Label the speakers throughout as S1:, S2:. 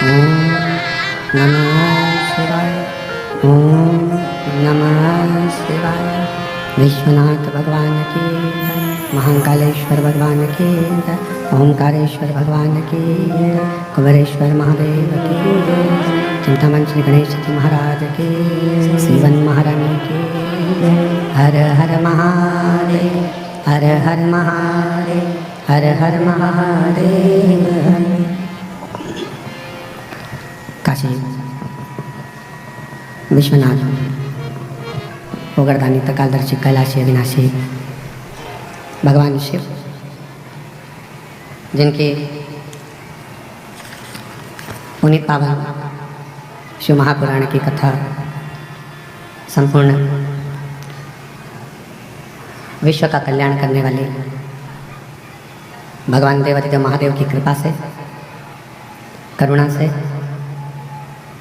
S1: ओम नमः शिवाय। ओम नमः शिवाय। विश्वनाथ भगवान की जय, महाकालेश्वर भगवान की जय, ओंकारेश्वर भगवान की जय, कुबेरेश्वर महादेव की जय, चिंतामण श्री गणेश जी महाराज की जय, शिवन महारानी की जय। हर हर महादेव, हर हर महादेव, हर हर महादेव। काशी विश्वनाथ ओगरदानी तकालदर्शी कैलाशी अविनाशी भगवान शिव, जिनके पुनीत पावन शिव महापुराण की कथा संपूर्ण विश्व का कल्याण करने वाले भगवान देवाधिदेव महादेव की कृपा से, करुणा से,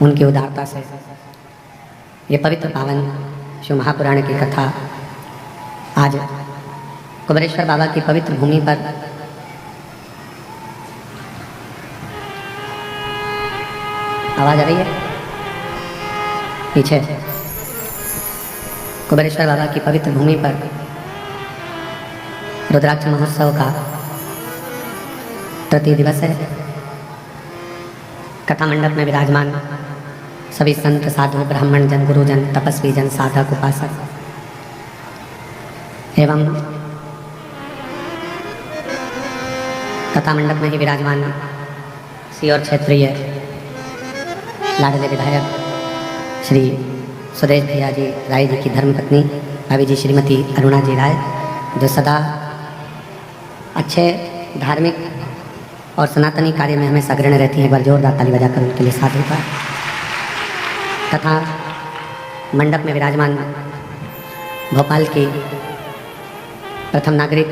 S1: उनकी उदारता से ये पवित्र पावन शिव महापुराण की कथा आज कुबेरेश्वर बाबा की पवित्र भूमि पर आवाज आ रही है पीछे। कुबेरेश्वर बाबा की पवित्र भूमि पर रुद्राक्ष महोत्सव का तृतीय दिवस है। कथा मंडप में विराजमान सभी संत साधु ब्राह्मण जन, गुरुजन, तपस्वी जन, साधक, उपासक एवं कथा मंडप में ही विराजमान सीहोर क्षेत्रीय लाडले विधायक श्री सुदेश भैया जी राय जी की धर्मपत्नी भाभी जी श्रीमती अरुणा जी राय, जो सदा अच्छे धार्मिक और सनातनी कार्य में हमेशा अग्रणी रहती हैं। एक बार जोरदार ताली बजाकर उनके लिए साधु का। तथा मंडप में विराजमान भोपाल की प्रथम नागरिक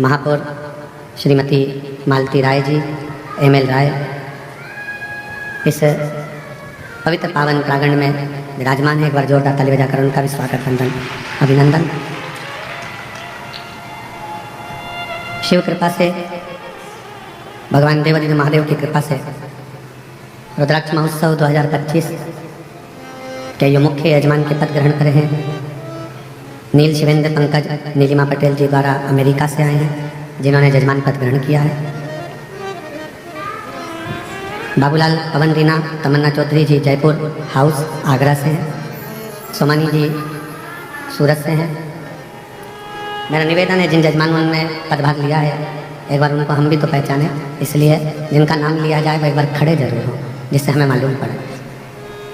S1: महापौर श्रीमती मालती राय जी, एमएल राय, इस पवित्र पावन प्रांगण में विराजमान है। एक बार जोरदार ताली बजाकर उनका भी स्वागत, वंदन, अभिनंदन। शिव कृपा से, भगवान देवाधिदेव महादेव की कृपा से रुद्राक्ष महोत्सव 2025 के जो मुख्य यजमान के पद ग्रहण करे हैं नील शिवेंद्र पंकज नीलिमा पटेल जी द्वारा अमेरिका से आए हैं, जिन्होंने यजमान पद ग्रहण किया है। बाबूलाल पवन रीना तमन्ना चौधरी जी जयपुर हाउस आगरा से हैं। सोमानी जी सूरत से हैं। मेरा निवेदन है, जिन यजमानों ने पदभार लिया है एक बार उनको हम भी तो पहचाने, इसलिए जिनका नाम लिया जाए वो एक बार खड़े जरूर हो, जिससे हमें मालूम पड़े।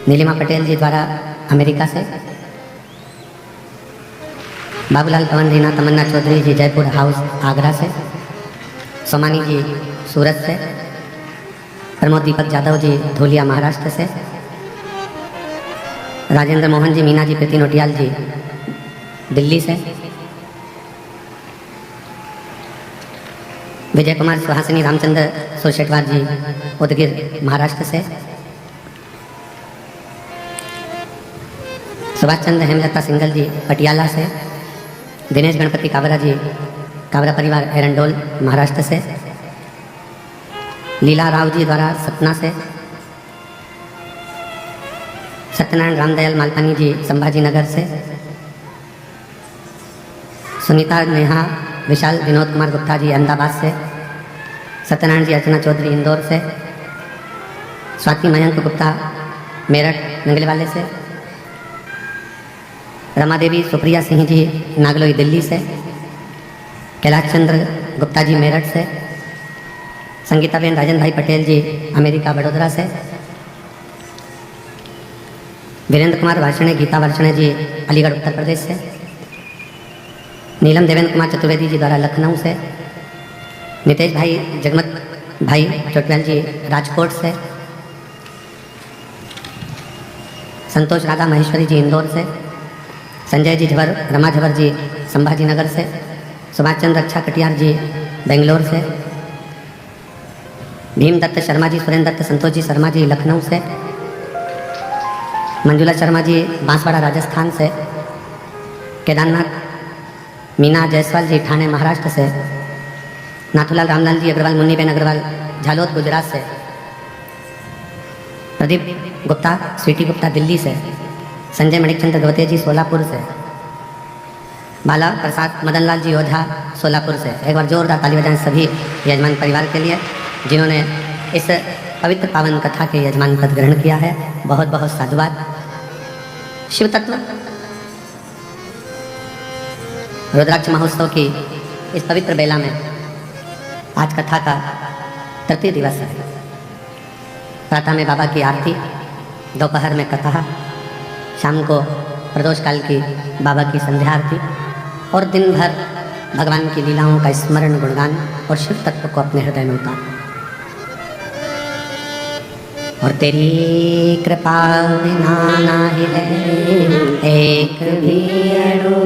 S1: नीलिमा पटेल जी द्वारा अमेरिका से, बाबूलाल पवन रीना तमन्ना चौधरी जी जयपुर हाउस आगरा से, सोमानी जी सूरत से, प्रमोद दीपक यादव जी धोलिया महाराष्ट्र से, राजेंद्र मोहन जी मीना जी प्रीति नोटियाल जी दिल्ली से, विजय कुमार सुहासिनी रामचंद्र सुरशेटवार जी उदगिर महाराष्ट्र से, सुभाष चंद्र हेमलता सिंगल जी पटियाला से, दिनेश गणपति काबरा जी काबरा परिवार एरंडोल महाराष्ट्र से, लीला राव जी द्वारा सतना से, सत्यनारायण रामदयाल मालपानी जी संभाजी नगर से, सुनीता नेहा विशाल विनोद कुमार गुप्ता जी अहमदाबाद से, सत्यनारायण जी अर्चना चौधरी इंदौर से, स्वाति मयंक गुप्ता मेरठ नंगलेवाले से, रमा देवी सुप्रिया सिंह जी नागलोई दिल्ली से, कैलाश चंद्र गुप्ता जी मेरठ से, संगीताबेन राजन भाई पटेल जी अमेरिका बड़ोदरा से, वीरेंद्र कुमार वार्षणे गीता वार्षणे जी अलीगढ़ उत्तर प्रदेश से, नीलम देवेंद्र कुमार चतुर्वेदी जी द्वारा लखनऊ से, नितेश भाई जगमत भाई चोटवाल जी राजकोट से, संतोष राधा महेश्वरी जी इंदौर से, संजय जी झवर रमा झवर जी संभाजी नगर से, सुभाष चंद्र अच्छा कटियार जी बेंगलोर से, भीम दत्त शर्मा जी सुरेंद्र दत्त संतोष जी शर्मा जी लखनऊ से, मंजुला शर्मा जी बांसवाड़ा राजस्थान से, केदारनाथ मीना जायसवाल जी ठाणे महाराष्ट्र से, नाथूलाल रामलाल जी अग्रवाल मुन्नीबेन अग्रवाल झालोद गुजरात से, प्रदीप गुप्ता, स्वीटी गुप्ता दिल्ली से, संजय मणिकचंद्र गवते जी सोलापुर से, बाला प्रसाद मदनलाल जी ओझा सोलापुर से। एक बार जोरदार ताली बजाएं सभी यजमान परिवार के लिए जिन्होंने इस पवित्र पावन कथा के यजमान पद ग्रहण किया है। बहुत बहुत साधुवाद। शिव तत्व रुद्राक्ष महोत्सव की इस पवित्र बेला में आज कथा का तृतीय दिवस है। प्रातः में बाबा की आरती, दोपहर में कथा, शाम को प्रदोष काल की बाबा की संध्या आरती और दिन भर भगवान की लीलाओं का स्मरण गुणगान और शिव तत्व को अपने हृदय में उतार। और तेरी कृपा बिना नाही है एक भी अणु,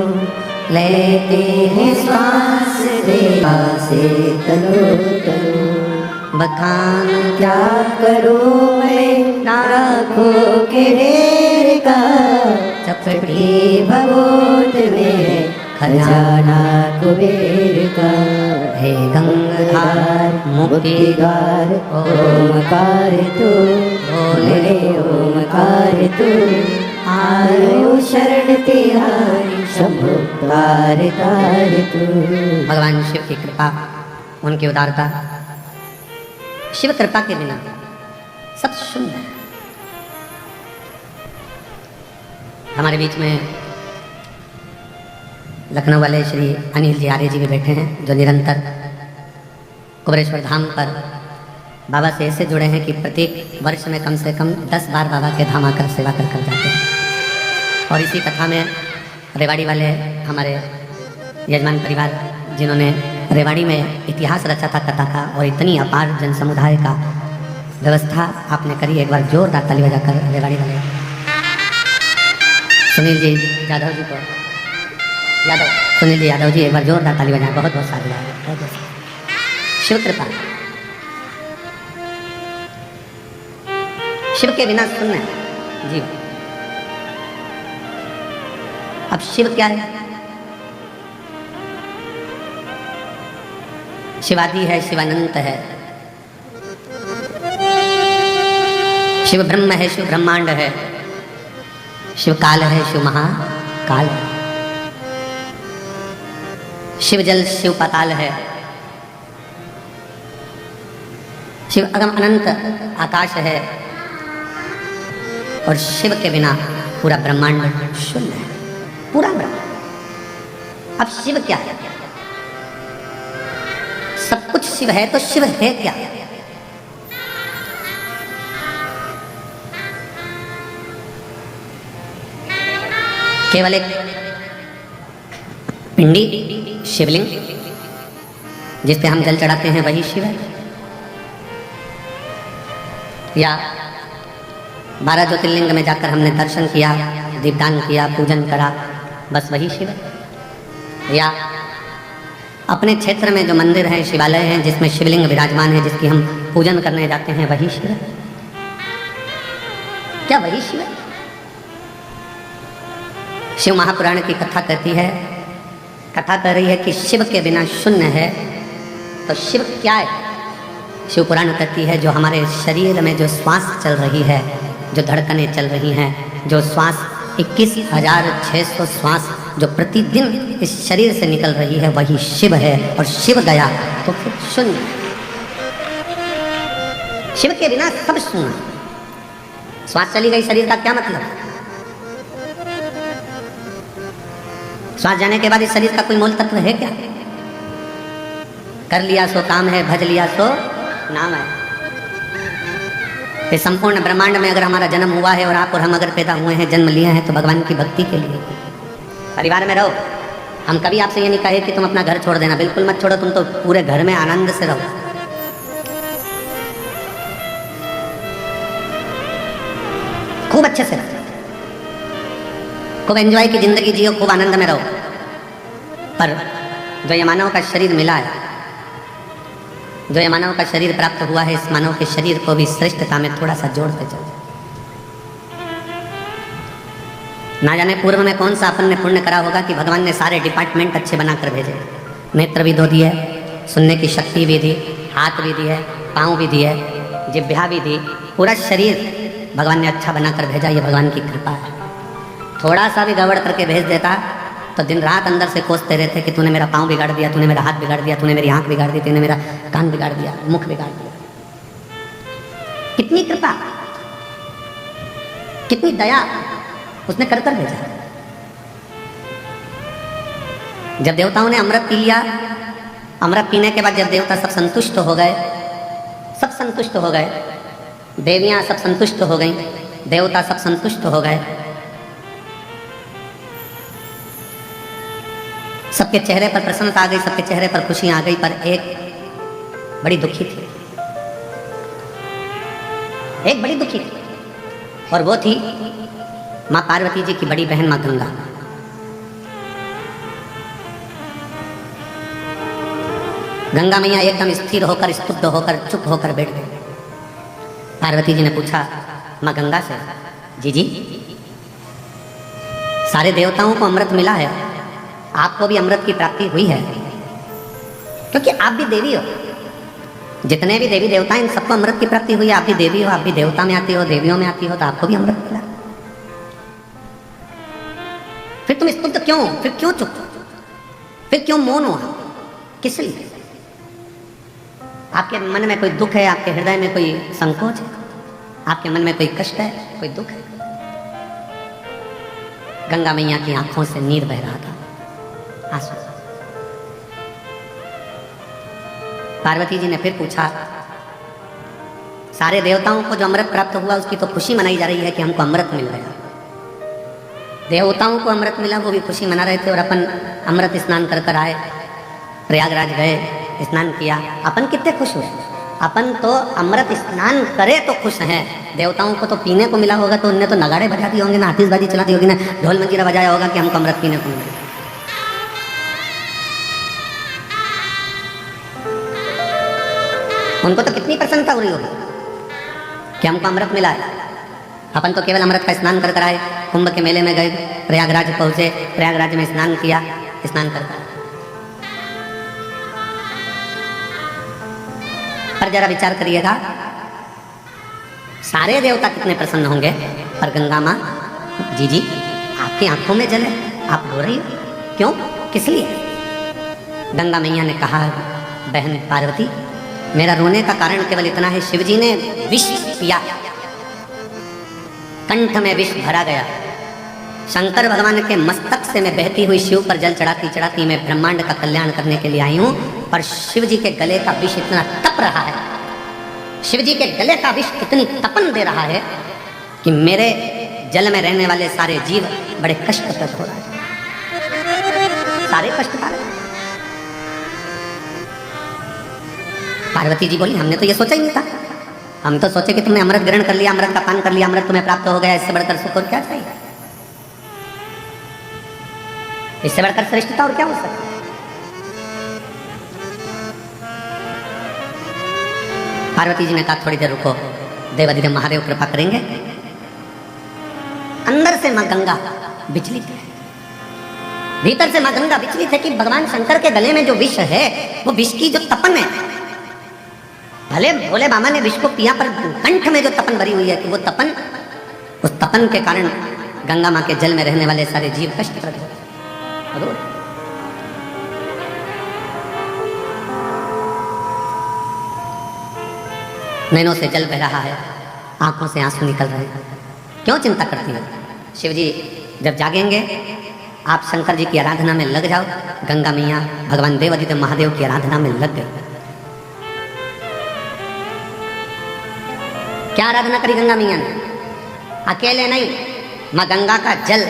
S1: लेते हैं श्वास देवा से तनो तनो। बखान क्या करूं मैं नाखों के ढेर का, चपटी भगोट में खजाना कुबेर का। हे गंगाधार मुक्तिगार ओमकार तू, बोले ओमकार तू। आयो शरण तिहारी शंभु तार तार तू। भगवान शिव की कृपा, उनकी उदारता, शिव कृपा के बिना सब शून्य है। हमारे बीच में लखनऊ वाले श्री अनिल जी आर्य जी भी बैठे हैं, जो निरंतर कुबेरेश्वर धाम पर बाबा से ऐसे जुड़े हैं कि प्रत्येक वर्ष में कम से कम 10 बार बाबा के धाम आकर सेवा कर जाते हैं। और इसी कथा में रेवाड़ी वाले हमारे यजमान परिवार, जिन्होंने रेवाड़ी में इतिहास रचा था कथा का, और इतनी अपार जन समुदाय का व्यवस्था आपने करी। एक बार जोरदार ताली बजाकर रेवाड़ी वाले सुनील जी यादव जी को, सुनील जी यादव जी एक बार जोरदार ताली बजाएं। बहुत बहुत साधुवाद। शिव कृपा, शिव के बिना शून्य जी। अब शिव क्या है? शिवादि है, शिवानंत है, शिव ब्रह्म है, शिव ब्रह्मांड है, शिव काल है, शिव महाकाल है, शिव जल शिव पाताल है, शिव अगम अनंत आकाश है। और शिव के बिना पूरा ब्रह्मांड शून्य है, पूरा ब्रह्मांड। अब शिव क्या है? सब कुछ शिव है, तो शिव है क्या? केवल एक पिंडी शिवलिंग जिस पे हम जल चढ़ाते हैं वही शिव है, या 12 ज्योतिर्लिंग में जाकर हमने दर्शन किया, दीपदान किया, पूजन करा, बस वही शिव है, या अपने क्षेत्र में जो मंदिर हैं, शिवालय हैं, जिसमें शिवलिंग विराजमान है, जिसकी हम पूजन करने जाते हैं, वही शिव है? क्या वही शिव है? शिव महापुराण की कथा कहती है, कथा कह रही है कि शिव के बिना शून्य है। तो शिव क्या है? शिव पुराण कहती है जो हमारे शरीर में जो श्वास चल रही है, जो धड़कनें चल रही हैं, जो श्वास 21,600 श्वास जो प्रतिदिन इस शरीर से निकल रही है, वही शिव है। और शिव गया तो फिर शून्य। शिव के बिना सब शून्य। श्वास चली गई शरीर का क्या मतलब? श्वास जाने के बाद इस शरीर का कोई मूल तत्व है क्या? कर लिया सो काम है, भज लिया सो नाम है। इस संपूर्ण ब्रह्मांड में अगर हमारा जन्म हुआ है और आप और हम अगर पैदा हुए हैं, जन्म लिए हैं, तो भगवान की भक्ति के लिए। परिवार में रहो। हम कभी आपसे ये नहीं कहे कि तुम अपना घर छोड़ देना, बिल्कुल मत छोड़ो, तुम तो पूरे घर में आनंद से रहो। खूब अच्छे से रहो, खूब एंजॉय की जिंदगी जियो, खूब आनंद में रहो। पर जो ये मानव का शरीर मिला है, जो ये मानव का शरीर प्राप्त हुआ है, इस मानव के शरीर को भी श्रेष्ठता में थोड़ा सा जोड़ते चलो। ना जाने पूर्व में कौन सा अपन ने पुण्य करा होगा कि भगवान ने सारे डिपार्टमेंट अच्छे बनाकर भेजे। नेत्र भी दो दिए, सुनने की शक्ति भी दी, हाथ भी दी है, पाँव भी दिए, जिह्वा भी दी, पूरा शरीर भगवान ने अच्छा बनाकर भेजा, ये भगवान की कृपा है। थोड़ा सा भी गड़बड़ करके भेज देता तो दिन रात अंदर से कोसते रहते कि तूने मेरा पाँव बिगाड़ दिया, तूने मेरा हाथ बिगाड़ दिया, तूने मेरी आंख बिगाड़ दी, तूने मेरा कान बिगाड़ दिया, मुख बिगाड़ दिया। कितनी कृपा, कितनी दया उसने कर कर भेजा। जब देवताओं ने अमृत पी लिया, अमृत पीने के बाद जब देवता सब संतुष्ट हो गए, सब संतुष्ट हो गए, देवियां सब संतुष्ट हो गईं, देवता सब संतुष्ट हो गए, सबके चेहरे पर प्रसन्नता आ गई, सबके चेहरे पर खुशी आ गई, पर एक बड़ी दुखी थी, एक बड़ी दुखी थी, और वो थी मां पार्वती जी की बड़ी बहन मां गंगा। गंगा मैया एकदम स्थिर होकर, स्तब्ध होकर, चुप होकर बैठ गई। पार्वती जी ने पूछा मां गंगा से, जी सारे देवताओं को अमृत मिला है, आपको भी अमृत की प्राप्ति हुई है, क्योंकि आप भी देवी हो। जितने भी देवी देवता हैं इन सबको अमृत की प्राप्ति हुई है। आप भी देवी हो, आप भी देवता में आती हो, देवियों में आती हो, तो आपको भी अमृत मिला। फिर तुम स्तब्ध क्यों, फिर क्यों चुप, फिर क्यों मौन हो, किस लिए? आपके मन में कोई दुख है, आपके हृदय में कोई संकोच है, आपके मन में कोई कष्ट है, कोई दुख है? गंगा मैया की आंखों से नीर बह रहा था, आंसू। पार्वती जी ने फिर पूछा, सारे देवताओं को जो अमृत प्राप्त हुआ उसकी तो खुशी मनाई जा रही है कि हमको अमृत मिल गया। देवताओं को अमृत मिला, वो भी खुशी मना रहे थे, और अपन अमृत स्नान कर कर आए, प्रयागराज गए, स्नान किया, अपन कितने खुश हुए। अपन तो अमृत स्नान करे तो खुश हैं, देवताओं को तो पीने को मिला होगा तो उनने तो नगाड़े बजा दिए होंगे ना, आतिशबाजी चला दी होगी ना, ढोल मंजीरा बजाया होगा कि हमको अमृत पीने को मिला। उनको तो कितनी प्रसन्नता हो रही होगी कि हमको अमृत मिला है। अपन तो केवल अमृत का स्नान कर कर आए, कुंभ के मेले में गए, प्रयागराज पहुंचे, प्रयागराज में स्नान किया, स्नान कर कर। पर जरा विचार करिएगा, सारे देवता कितने प्रसन्न होंगे, पर गंगा माँ, जी आपकी आंखों में जल है, आप रो रही हो, क्यों, किस लिए? गंगा मैया ने कहा, बहन पार्वती, मेरा रोने का कारण केवल इतना है, शिवजी ने विष पिया, कंठ में विष भरा गया। शंकर भगवान के मस्तक से मैं बहती हुई शिव पर जल चढ़ाती चढ़ाती मैं ब्रह्मांड का कल्याण करने के लिए आई हूँ, पर शिव जी के गले का विष इतना तप रहा है, शिव जी के गले का विष इतनी तपन दे रहा है कि मेरे जल में रहने वाले सारे जीव बड़े कष्ट प्रद हो रहे हैं, सारे कष्ट पा रहे हैं। पार्वती जी बोली, हमने तो ये सोचा ही नहीं था, हम तो सोचे कि तुमने अमृत ग्रहण कर लिया, अमृत का पान कर लिया, अमृत तुम्हें प्राप्त हो गया, इससे बढ़कर सुख और क्या चाहिए, इससे बढ़कर श्रेष्ठता और क्या हो सकती। पार्वती जी ने कहा, थोड़ी देर रुको, देवाधिदेव महादेव कृपा करेंगे। अंदर से मां गंगा विचलित है, भीतर से मां गंगा विचलित है कि भगवान शंकर के गले में जो विष है, वो विष की जो तपन है, भले भोले बाबा ने विष को पिया, पर कंठ में जो तपन भरी हुई है कि वो तपन, उस तपन के कारण गंगा मां के जल में रहने वाले सारे जीव कष्टप्रद हो रहे। नैनों से जल बह रहा है, आंखों से आंसू निकल रहे हैं। क्यों चिंता करती हो? शिव जी जब जागेंगे, आप शंकर जी की आराधना में लग जाओ। गंगा मैया भगवान देवाधिदेव महादेव की आराधना में लग गए। क्या आराधना करी गंगा मैया ने? अकेले नहीं, मां गंगा का जल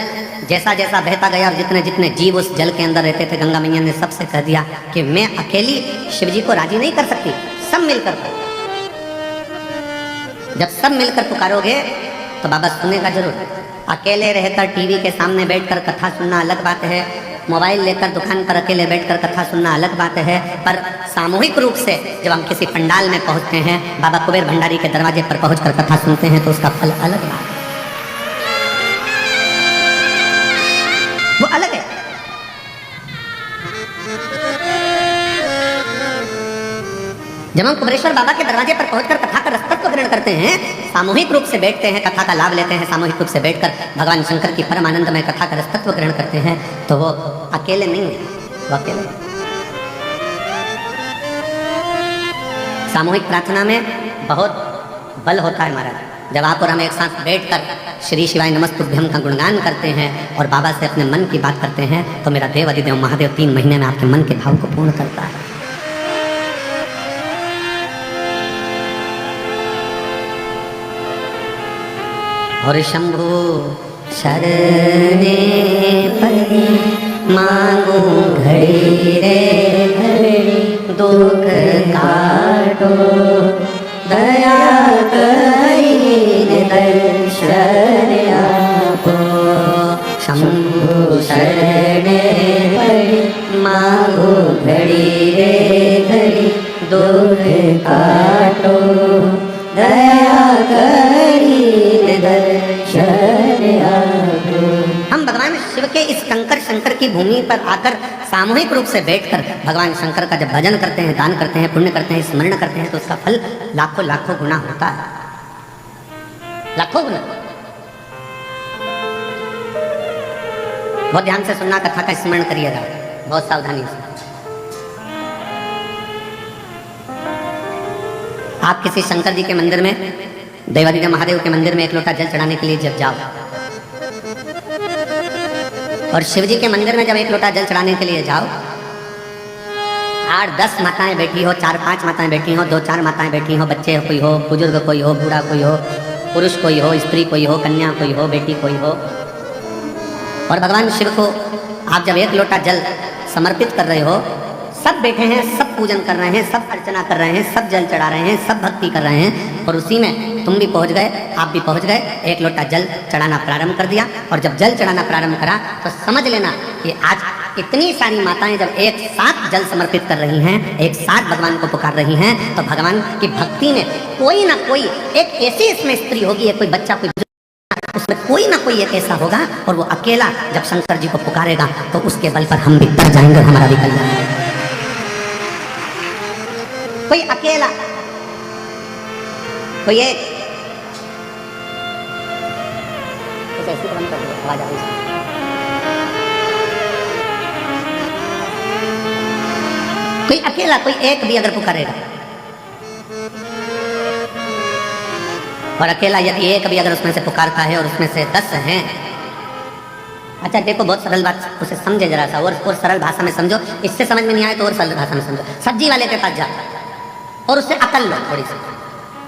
S1: जैसा जैसा बहता गया और जितने जितने जीव उस जल के अंदर रहते थे, गंगा मैया ने सबसे कह दिया कि मैं अकेली शिव जी को राजी नहीं कर सकती, सब मिलकर। जब सब मिलकर पुकारोगे तो बाबा सुनेगा जरूर। अकेले रहकर टीवी के सामने बैठकर कथा सुनना अलग बात है, मोबाइल लेकर दुकान पर अकेले बैठकर कथा सुनना अलग बात है, पर सामूहिक रूप से जब हम किसी पंडाल में पहुंचते हैं, बाबा कुबेर भंडारी के दरवाजे पर पहुंचकर कथा सुनते हैं, तो उसका फल अलग बात है, वो अलग है। जब हम कुबरेश्वर बाबा के दरवाजे पर पहुंचकर कथा का रसतत्व ग्रहण करते हैं, सामूहिक रूप से बैठते हैं, कथा का लाभ लेते हैं, सामूहिक रूप से बैठकर भगवान शंकर की परम आनंदमय कथा का रसतत्व ग्रहण करते हैं, तो वो अकेले नहीं है, वो अकेले। सामूहिक प्रार्थना में बहुत बल होता है महाराज। जब आप और हम एक साथ बैठकर श्री शिवाय नमस्तुभ्यम का गुणगान करते हैं और बाबा से अपने मन की बात करते हैं, तो मेरा देव अधिदेव महादेव 3 महीने में आपके मन के भाव को पूर्ण करता है। और शंभु शरणे पड़ी मांगू घड़ी रे घड़ी, दुख काटो दया करी दर्शन आपो। शंभु शरणे पड़ी मांगू घड़ी रे घड़ी, दुख काटो दया करी दर्शन आपो। हम भगवान शिव के इस कंकर शंकर की भूमि पर आकर सामूहिक रूप से बैठकर भगवान शंकर का जब भजन करते हैं, दान करते हैं, पुण्य करते हैं, स्मरण करते हैं, तो उसका फल लाखों लाखों गुना होता है, लाखों गुना। बहुत ध्यान से सुनना, कथा का स्मरण करिएगा, बहुत सावधानी से। आप किसी शंकर जी के मंदिर में, देवादिदेव महादेव के मंदिर में एक लोटा जल चढ़ाने के लिए जब जाओ, और शिव जी के मंदिर में जब एक लोटा जल चढ़ाने के लिए जाओ, 8-10 माताएं बैठी हो, 4-5 माताएं बैठी हो, 2-4 माताएं बैठी हो, बच्चे कोई हो, बुजुर्ग कोई हो, बूढ़ा कोई हो, पुरुष कोई हो, स्त्री कोई हो, कन्या कोई हो, बेटी कोई हो, और भगवान शिव को आप जब एक लोटा जल समर्पित कर रहे हो, सब बैठे हैं, सब पूजन कर रहे हैं, सब अर्चना कर रहे हैं, सब जल चढ़ा रहे हैं, सब भक्ति कर रहे हैं, और उसी में तुम भी पहुंच गए, आप भी पहुंच गए, एक लोटा जल चढ़ाना प्रारंभ कर दिया। और जब जल चढ़ाना प्रारंभ करा तो समझ लेना कि आज इतनी सारी माताएं जब एक साथ जल समर्पित कर रही हैं, एक साथ भगवान को पुकार रही हैं, तो भगवान की भक्ति में कोई ना कोई एक ऐसी इसमें स्त्री होगी, कोई बच्चा, कोई उसमें कोई ना कोई एक ऐसा होगा, और वो अकेला जब शंकर जी को पुकारेगा तो उसके बल पर हम भी तर जाएंगे, हमारा भी कल्याण होगा। कोई अकेला, कोई एक, ऐसी बंद कर दो, आवाज आ रही है। कोई अकेला, कोई एक भी अगर पुकारेगा, और अकेला यदि एक भी अगर उसमें से पुकारता है और उसमें से 10 हैं, अच्छा देखो बहुत सरल बात, उसे समझे जरा सा, और सरल भाषा में समझो, इससे समझ में नहीं आए तो और सरल भाषा में समझो। सब्जी वाले के पास जा और उससे अकल लो थोड़ी सी।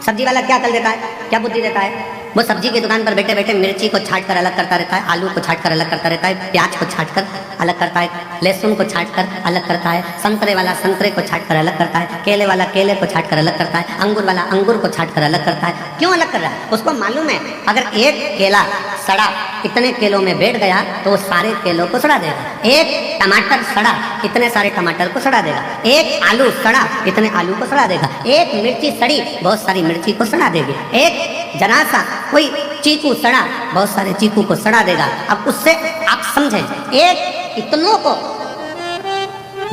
S1: सब्जी वाला क्या अकल देता है, क्या बुद्धि देता है? वो सब्जी की दुकान पर बैठे बैठे मिर्ची को छाट कर अलग करता रहता है, आलू को छाट कर अलग करता रहता है, प्याज को छाट कर अलग करता है, लहसुन को छाट कर अलग करता है, संतरे वाला संतरे को छाट कर अलग करता है, केले वाला केले को छाट कर अलग करता है, अंगूर वाला अंगूर को छाट कर अलग करता है। क्यों अलग कर रहा है? उसको मालूम है अगर एक केला सड़ा इतने केलों में बैठ गया तो वो सारे केलों को सड़ा देगा, एक टमाटर सड़ा इतने सारे टमाटर को सड़ा देगा, एक आलू सड़ा इतने आलू को सड़ा देगा, एक मिर्ची सड़ी बहुत सारी मिर्ची को सड़ा देगी, एक जरा सा कोई चीकू सड़ा बहुत सारे चीकू को सड़ा देगा। अब उससे आप समझें, एक इतनों को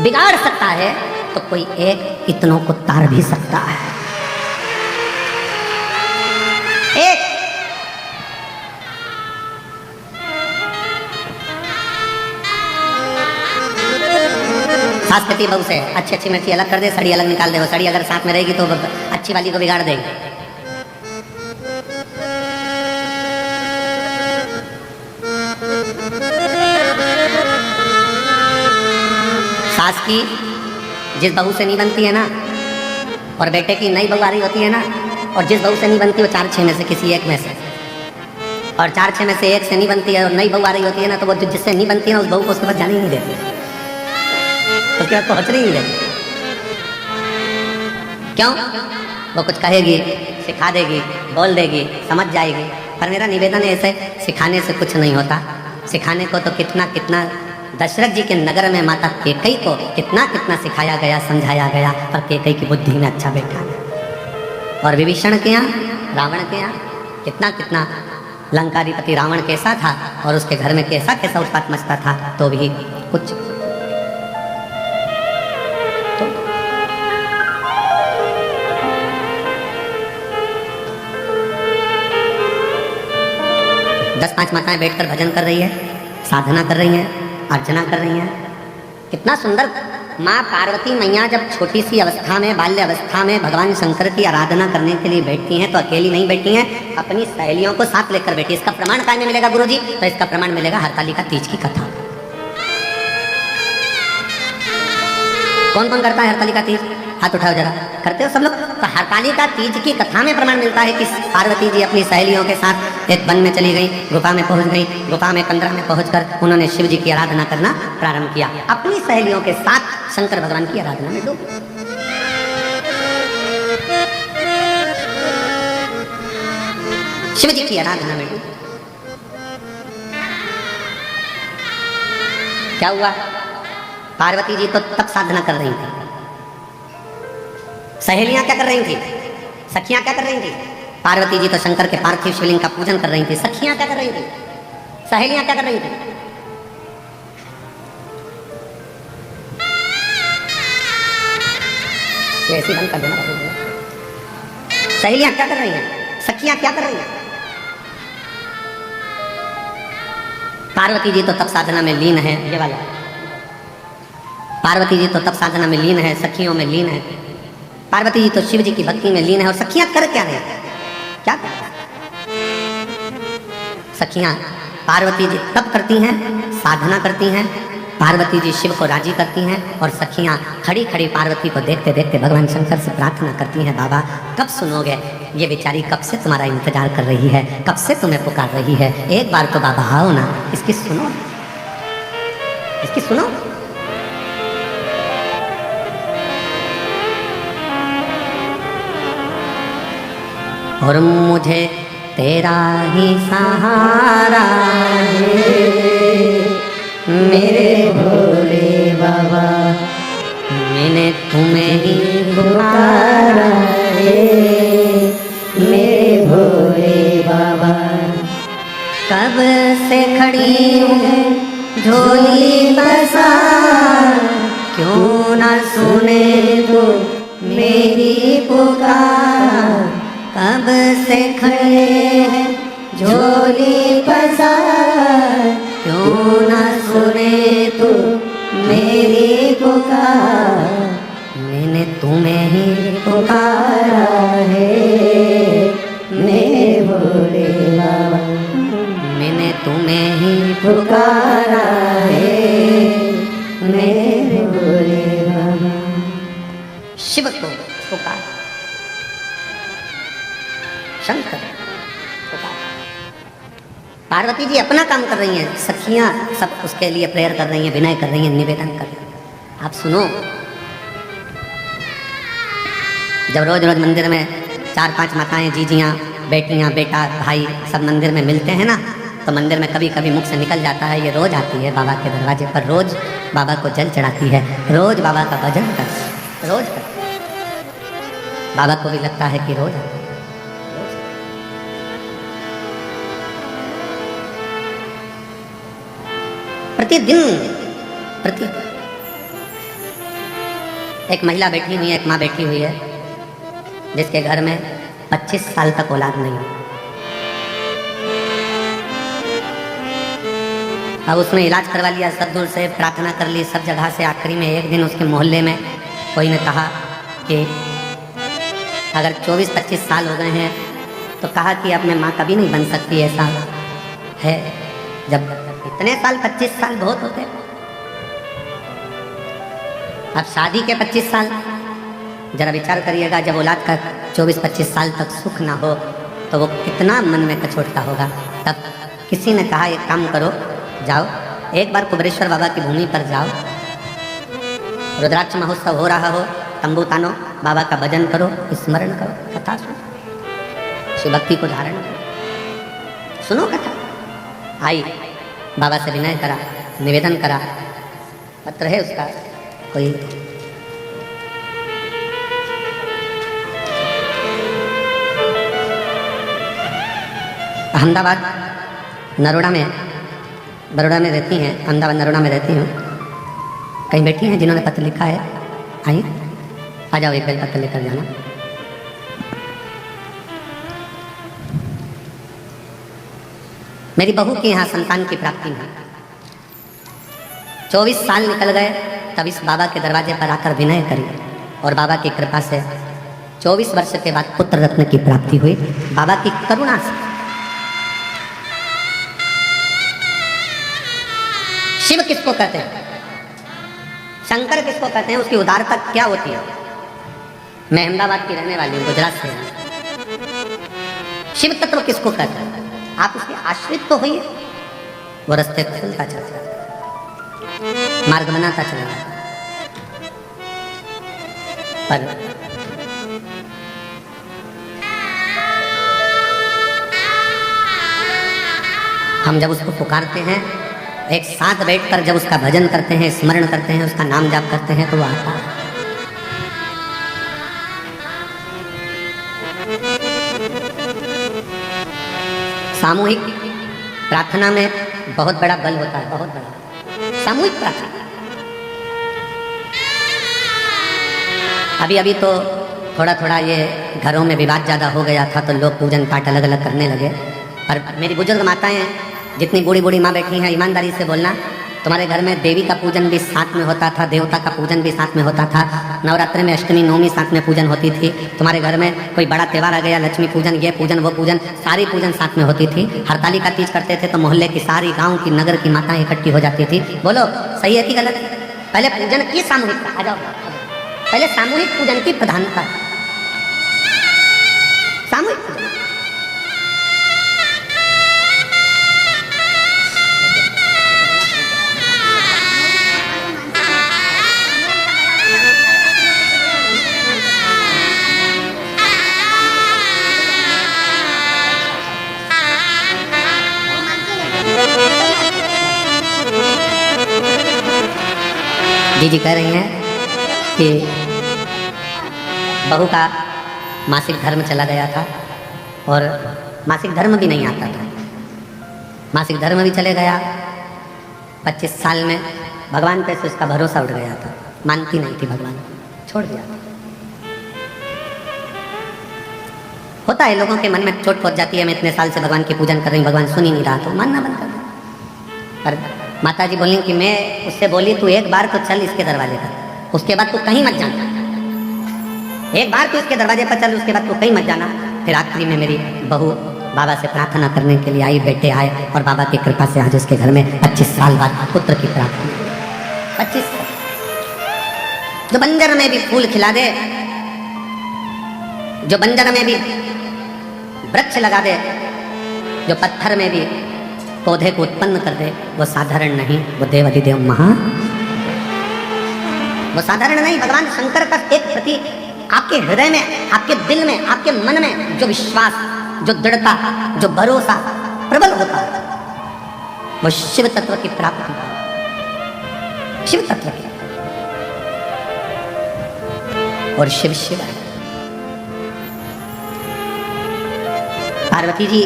S1: बिगाड़ सकता है तो कोई एक इतनों को तार भी सकता है। एक सास बहू से अच्छी अच्छी मिर्ची अलग कर दे, सड़ी अलग निकाल दे, वो सड़ी अगर साथ में रहेगी तो अच्छी वाली को बिगाड़ देगी। सास की जिस बहू से नहीं बनती है ना, और बेटे की नई बहू आ रही होती है ना, और जिस बहू से नहीं बनती वो 4-6 में से किसी एक में से, और 4-6 में से एक से नहीं बनती है और नई बहू आ रही होती है ना, तो वो जिससे नहीं बनती है ना उस बहू को उसके बाद जाने ही नहीं देती, उसके बाद पहुँचने ही नहीं देती। क्यों? वो कुछ कहेगी, सिखा देगी, बोल देगी, समझ जाएगी। पर मेरा निवेदन है, ऐसे सिखाने से कुछ नहीं होता। सिखाने को तो कितना कितना दशरथ जी के नगर में माता कैकेयी को कितना कितना सिखाया गया, समझाया गया, पर कैकेयी की बुद्धि में अच्छा बैठा। और विभीषण के यहाँ, रावण के यहाँ कितना कितना लंकाधिपति रावण कैसा था और उसके घर में कैसा कैसा उत्पात मचता था, तो भी कुछ 10-5 माताएं बैठकर भजन कर रही है, साधना कर रही हैं, अर्चना कर रही हैं। कितना सुंदर। माँ पार्वती मैया जब छोटी सी अवस्था में, बाल्य अवस्था में भगवान शंकर की आराधना करने के लिए बैठती हैं तो अकेली नहीं बैठी हैं, अपनी सहेलियों को साथ लेकर बैठी। इसका प्रमाण काय में मिलेगा गुरुजी? तो इसका प्रमाण मिलेगा हरतालिका तीज की कथा। कौन कौन करता है हरतालिका तीज? हाथ उठाओ जरा। करते हो सब लोग? तो हरतालिका तीज की कथा में प्रमाण मिलता है कि पार्वती जी अपनी सहेलियों के साथ एक वन में चली गई, गुफा में पहुंच गई। गुफा में 15 में पहुंचकर उन्होंने शिव जी की आराधना करना प्रारंभ किया। अपनी सहेलियों के साथ शंकर भगवान की आराधना में डूब। शिव जी की आराधना में डूब। क्या हुआ? पार्वती जी तो तप साधना कर रही थी, सहेलियां क्या कर रही थी? सखियां क्या कर रही थी? पार्वती जी तो शंकर के पार्थिव शिवलिंग का पूजन कर रही थी। सखियां क्या कर रही थी? सहेलियां क्या कर रही थी? ऐसी बंद कर देना। सहेलियां क्या कर रही हैं? सखियां क्या कर रही हैं? पार्वती जी तो तप साधना में लीन है। ये वाला पार्वती जी तो तप साधना में लीन है, सखियों में लीन है। पार्वती जी तो शिव जी की भक्ति में लीन है। और सखियां कर क्या रहे? क्या कर? सखियां पार्वती जी तप करती हैं, साधना करती हैं, पार्वती जी शिव को राजी करती हैं। और सखियां खड़ी खड़ी पार्वती को देखते देखते भगवान शंकर से प्रार्थना करती हैं, बाबा कब सुनोगे? ये बेचारी कब से तुम्हारा इंतजार कर रही है, कब से तुम्हें पुकार रही है। एक बार तो बाबा आओ ना, इसकी सुनो, इसकी सुनो। और मुझे तेरा ही सहारा है मेरे भोले बाबा, मैंने तुम्हें ही पुकारा है मेरे भोले बाबा। कब से खड़ी हूँ झोली पसार, क्यों ना सुने तो मेरी पुकार। कब से खड़े हैं झोली पसार, क्यों ना सुने तू मेरी पुकार। मैंने तुम्हें ही पुकारा है मेरे भोले बाबा, मैंने तुम्हें ही पुकारा है मेरे भोले बाबा। शिव को पुकार, शंकर पुकार। पार्वती जी अपना काम कर रही हैं, सखियां सब उसके लिए प्रेयर कर रही हैं, विनय कर रही हैं, निवेदन कर रही हैं। आप सुनो, जब रोज रोज मंदिर में 4-5 माताएं, जीजियां, बेटियां, बेटा, भाई सब मंदिर में मिलते हैं ना, तो मंदिर में कभी कभी मुख से निकल जाता है, ये रोज आती है बाबा के दरवाजे पर, रोज बाबा को जल चढ़ाती है, रोज बाबा का भजन करती है, रोज करती है। बाबा को भी लगता है कि रोज आती है। प्रतिदिन एक महिला बैठी हुई है, एक माँ बैठी हुई है, जिसके घर में 25 साल तक औलाद नहीं है। अब उसने इलाज करवा लिया, सब दूर से प्रार्थना कर ली, सब जगह से। आखिरी में एक दिन उसके मोहल्ले में कोई ने कहा कि अगर 24-25 साल हो गए हैं तो कहा कि अब मैं माँ कभी नहीं बन सकती, ऐसा है। जब इतने साल, 25 साल बहुत होते, अब शादी के 25 साल, जरा विचार करिएगा, जब औलाद का 24-25 साल तक सुख ना हो तो वो कितना मन में कचोटता होगा। तब किसी ने कहा एक काम करो, जाओ एक बार कुबेरेश्वर बाबा की भूमि पर जाओ, रुद्राक्ष महोत्सव हो रहा हो, तंबू तानो, बाबा का भजन करो, स्मरण करो, कथा सुनो, शिव भक्ति को धारण करो, सुनो कथा। आई, बाबा से विनय करा, निवेदन करा, पत्र है उसका कोई, अहमदाबाद नरोड़ा में, बड़ौदा में रहती हैं, अहमदाबाद नरोड़ा में रहती हूँ। कहीं बैठी हैं जिन्होंने पत्र लिखा है, आई आ जाओ, एक पत्र लेकर जाना। मेरी बहू के यहाँ संतान की प्राप्ति हुई। 24 साल निकल गए, तब इस बाबा के दरवाजे पर आकर विनय करी और बाबा की कृपा से 24 वर्ष के बाद पुत्र रत्न की प्राप्ति हुई, बाबा की करुणा से। शिव किसको कहते हैं, शंकर किसको कहते हैं, उसकी उदारता क्या होती है? मैं अहमदाबाद की रहने वाली हूँ, गुजरात से। शिव तत्व किसको कहते हैं? आप उसके आश्रित तो होइए, वो रास्ते खुलता चला जाता, मार्ग बनाता चला जाता। पर हम जब उसको पुकारते हैं, एक साथ बैठकर जब उसका भजन करते हैं, स्मरण करते हैं, उसका नाम जाप करते हैं, तो वो आता है। सामूहिक प्रार्थना में बहुत बड़ा बल होता है, बहुत बड़ा सामूहिक प्रार्थना। अभी तो थोड़ा थोड़ा ये घरों में विवाद ज़्यादा हो गया था, तो लोग पूजन पाठ अलग अलग करने लगे। पर मेरी बुजुर्ग माताएं, जितनी बूढ़ी बूढ़ी माँ बैठी हैं, ईमानदारी से बोलना, तुम्हारे घर में देवी का पूजन भी साथ में होता था, देवता का पूजन भी साथ में होता था, नवरात्रि में अष्टमी नवमी साथ में पूजन होती थी, तुम्हारे घर में कोई बड़ा त्यौहार आ गया, लक्ष्मी पूजन, ये पूजन वो पूजन, सारी पूजन साथ में होती थी। हरताली का तीज करते थे तो मोहल्ले की सारी गाँव की नगर की माताएं इकट्ठी हो जाती थी। बोलो सही है कि गलत है? पहले पूजन की सामूहिकता, आ जाओ, पहले सामूहिक पूजन की प्रधानता, सामूहिक पूजन। जी कह रही हैं कि बहू का मासिक धर्म चला गया था और मासिक धर्म भी नहीं आता था, मासिक धर्म भी चले गया। 25 साल में भगवान पे से उसका भरोसा उठ गया था, मानती नहीं थी, भगवान छोड़ दिया। होता है लोगों के मन में चोट पहुंच जाती है, मैं इतने साल से भगवान की पूजन कर रही हूँ, भगवान सुन ही नहीं रहा, तो मानना बंद कर दिया। पर माता जी बोली कि मैं उससे बोली, तू एक बार तो चल इसके दरवाजे पर, उसके बाद तू कहीं मत जाना, एक बार तो इसके दरवाजे पर चल, उसके बाद तू कहीं मत जाना। फिर आखिरी में मेरी बहू बाबा से प्रार्थना करने के लिए आई, बेटे आए, और बाबा की कृपा से आज उसके घर में 25 साल बाद पुत्र की प्राप्ति। 25 जो बंजर में भी फूल खिला दे, जो बंजर में भी वृक्ष लगा दे, जो पत्थर में भी पौधे को उत्पन्न कर दे, वो साधारण नहीं, वो देवाधिदेव महा, वो साधारण नहीं। भगवान शंकर का एक प्रति आपके हृदय में, आपके दिल में, आपके मन में जो विश्वास, जो दृढ़ता, जो भरोसा प्रबल होता है, वो शिव तत्व की प्राप्ति, शिव तत्व की। और शिव शिव है। पार्वती जी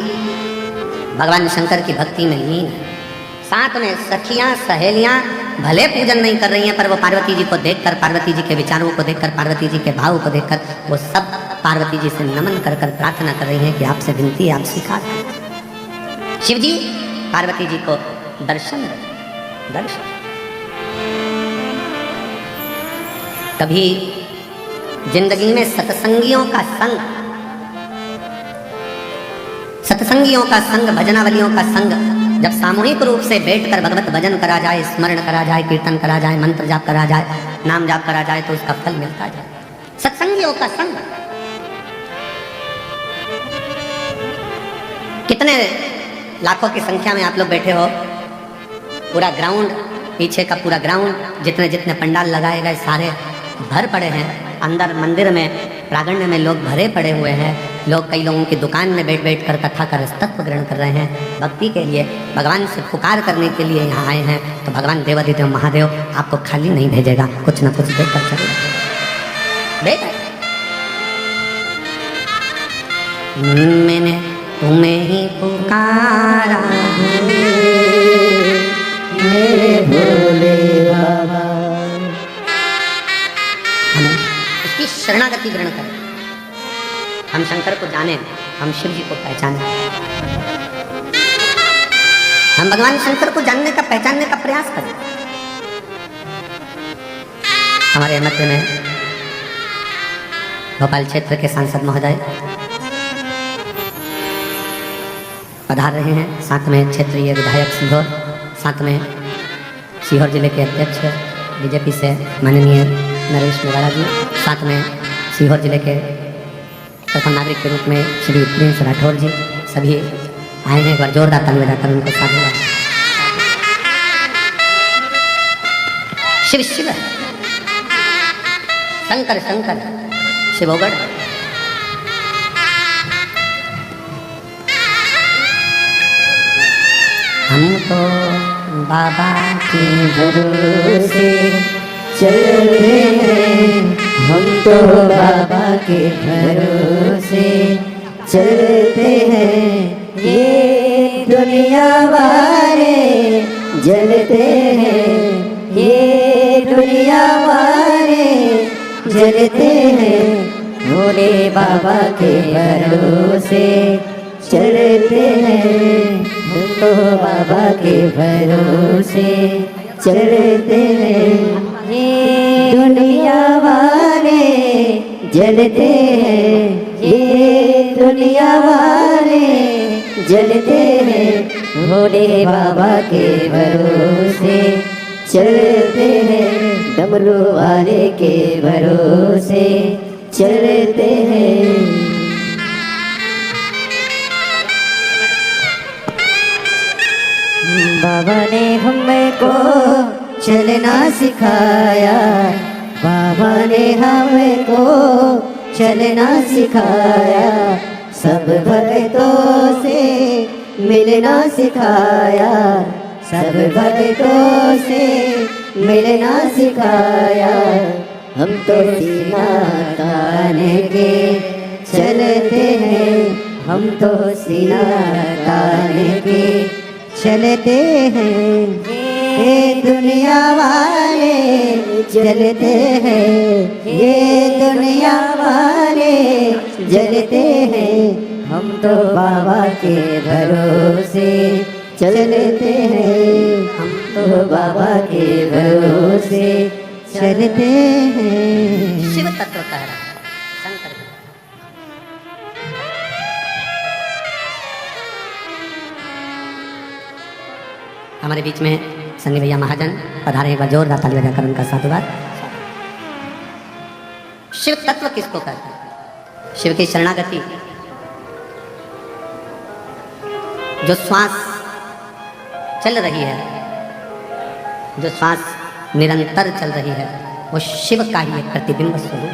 S1: भगवान शंकर की भक्ति में लीन है। साथ में सखियां सहेलियां भले पूजन नहीं कर रही हैं, पर वो पार्वती जी को देखकर, पार्वती जी के विचारों को देखकर, पार्वती जी के भाव को देखकर, वो सब पार्वती जी से नमन कर कर प्रार्थना कर रही हैं कि आपसे विनती है, आप सिखा दें। शिव जी पार्वती जी को दर्शन दर्शन। कभी जिंदगी में सत्संगियों का संग, सत्संगियों का संग, भजनावलियों का संग, जब सामूहिक रूप से बैठकर भगवत भजन करा जाए, स्मरण करा जाए, कीर्तन करा जाए, मंत्र जाप करा जाए, नाम जाप करा जाए, तो उसका फल मिलता जाए। सत्संगियों का संग। कितने लाखों की संख्या में आप लोग बैठे हो, पूरा ग्राउंड, पीछे का पूरा ग्राउंड, जितने जितने पंडाल लगाए गए सारे भर पड़े हैं। अंदर मंदिर में, प्रांगण में लोग भरे पड़े हुए हैं। लोग, कई लोगों की दुकान में बैठ बैठ कर कथा का रसतत्व ग्रहण कर रहे हैं। भक्ति के लिए, भगवान से पुकार करने के लिए यहाँ आए हैं। तो भगवान देवाधिदेव महादेव आपको खाली नहीं भेजेगा, कुछ न कुछ देकर चलेगा। मैंने तुम्हें ही पुकारा मेरे भोले बाबा। उसकी शरणागति ग्रहण करें, हम शंकर को जाने, हम शिव जी को पहचाने। हम भगवान शंकर को जानने का, पहचानने का प्रयास करें। हमारे मध्य में भोपाल क्षेत्र के सांसद महोदय पधार रहे हैं, साथ में क्षेत्रीय विधायक सिंघोर, साथ में सीहोर जिले के अध्यक्ष बीजेपी से माननीय नरेश मेवाड़ा जी, साथ में सीहोर जिले के प्रथम नागरिक के रूप में श्री प्रिंस राठौर जी, सभी आए हैं। एक बार जोरदार ताली बजाकर उनको साधुवाद। शिव शिव शंकर शंकर शिवोगढ़। हम तो बाबा के भरोसे चलते हैं, हम तो बाबा के भरोसे चलते हैं। ये दुनिया वाले जलते हैं, ये दुनिया वाले जलते हैं। भोले बाबा के भरोसे चलते हैं, हम तो बाबा के भरोसे चलते हैं। ये दुनिया वाले जलते हैं, ये दुनिया वाले जलते हैं। भोले बाबा के भरोसे चलते हैं, डमरू वाले के भरोसे चलते हैं। बाबा ने हमको चलना सिखाया, बाबा ने हमको चलना सिखाया। सब भक्तों से मिलना सिखाया, सब भक्तों से मिलना सिखाया। हम तो सीना तान के चलते हैं, हम तो सीना तान के चलते हैं। ये दुनिया वाले जलते हैं, ये दुनिया वाले जलते हैं। हम तो बाबा के भरोसे चलते हैं, हम तो बाबा के भरोसे चलते हैं। शिव तत्व कह रहा है शंकर। हमारे बीच में सन्नी भैया महाजन पधारे, एक बार जोरदार ताली बजाकर उनका साधुवाद। शिव तत्व किसको कहते हैं? शिव की शरणागति, जो श्वास चल रही है, जो श्वास निरंतर चल रही है, वो शिव का ही एक प्रतिबिंब स्वरूप,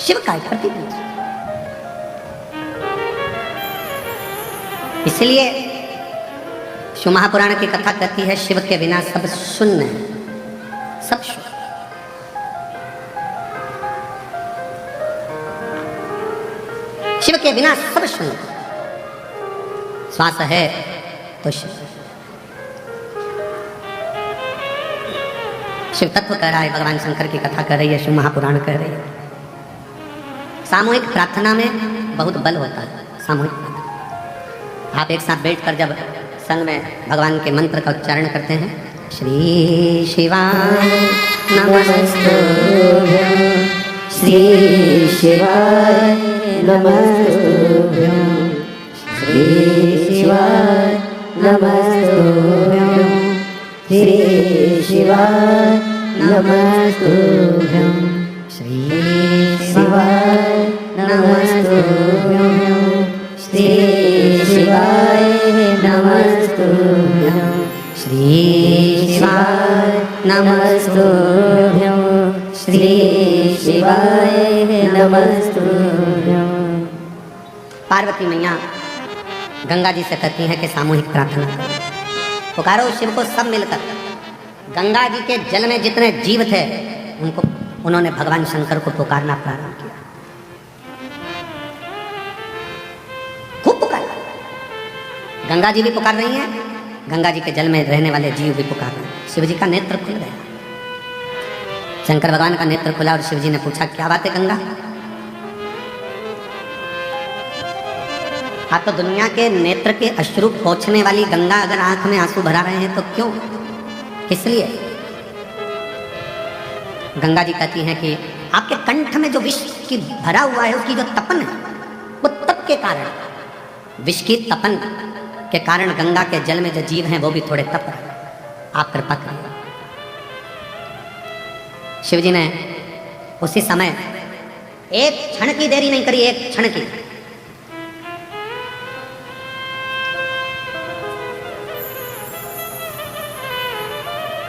S1: शिव का एक प्रतिबिंब। इसलिए शिव महापुराण की कथा कहती है, शिव के बिना सब शून्य है, सब शून्य। शिव के बिना सब शून्य। श्वास है तो शिव। शिव तत्व कह रहा है, भगवान शंकर की कथा कर रही है, शिव महापुराण कह रही है। सामूहिक प्रार्थना में बहुत बल होता है। सामूहिक प्रार्थना, आप एक साथ बैठकर जब संग में भगवान के मंत्र का उच्चारण करते हैं, श्री शिवाय नमस्तुभ्यं, श्री शिवाय नमस्तुभ्यं, श्री शिवाय नमस्तुभ्यं, श्री शिवाय नमस्तुभ्यं, श्री शिवाय नमस्तुभ्यं, श्री शिवाय नमस्तुभ्यं, श्री शिवाय नमस्तुभ्यं, श्री शिवाय नमस्तुभ्यं। पार्वती मैया गंगा जी से कहती हैं कि सामूहिक प्रार्थना करो, पुकारो शिव को सब मिलकर। गंगा जी के जल में जितने जीव थे उन्होंने भगवान शंकर को पुकारना प्रारंभ किया, खूब पुकारा। गंगा जी भी पुकार रही हैं, गंगा जी के जल में रहने वाले जीव भी पुकार रहे हैं। शिव जी का नेत्र खुल गया, शंकर भगवान का नेत्र खुला और शिव जी ने पूछा, क्या बात है गंगा? हाँ, तो दुनिया के नेत्र के अश्रु पोंछने वाली गंगा अगर आंख में आंसू भरा रहे हैं तो क्यों, किस लिए? गंगा जी कहती हैं कि आपके कंठ में जो विष की भरा हुआ है, उसकी जो तपन है, वो तप के कारण, विष की तपन के कारण गंगा के जल में जो जीव हैं वो भी थोड़े तप रहे। आप कृपा करिए। शिव जी ने उसी समय एक क्षण की देरी नहीं करी, एक क्षण की।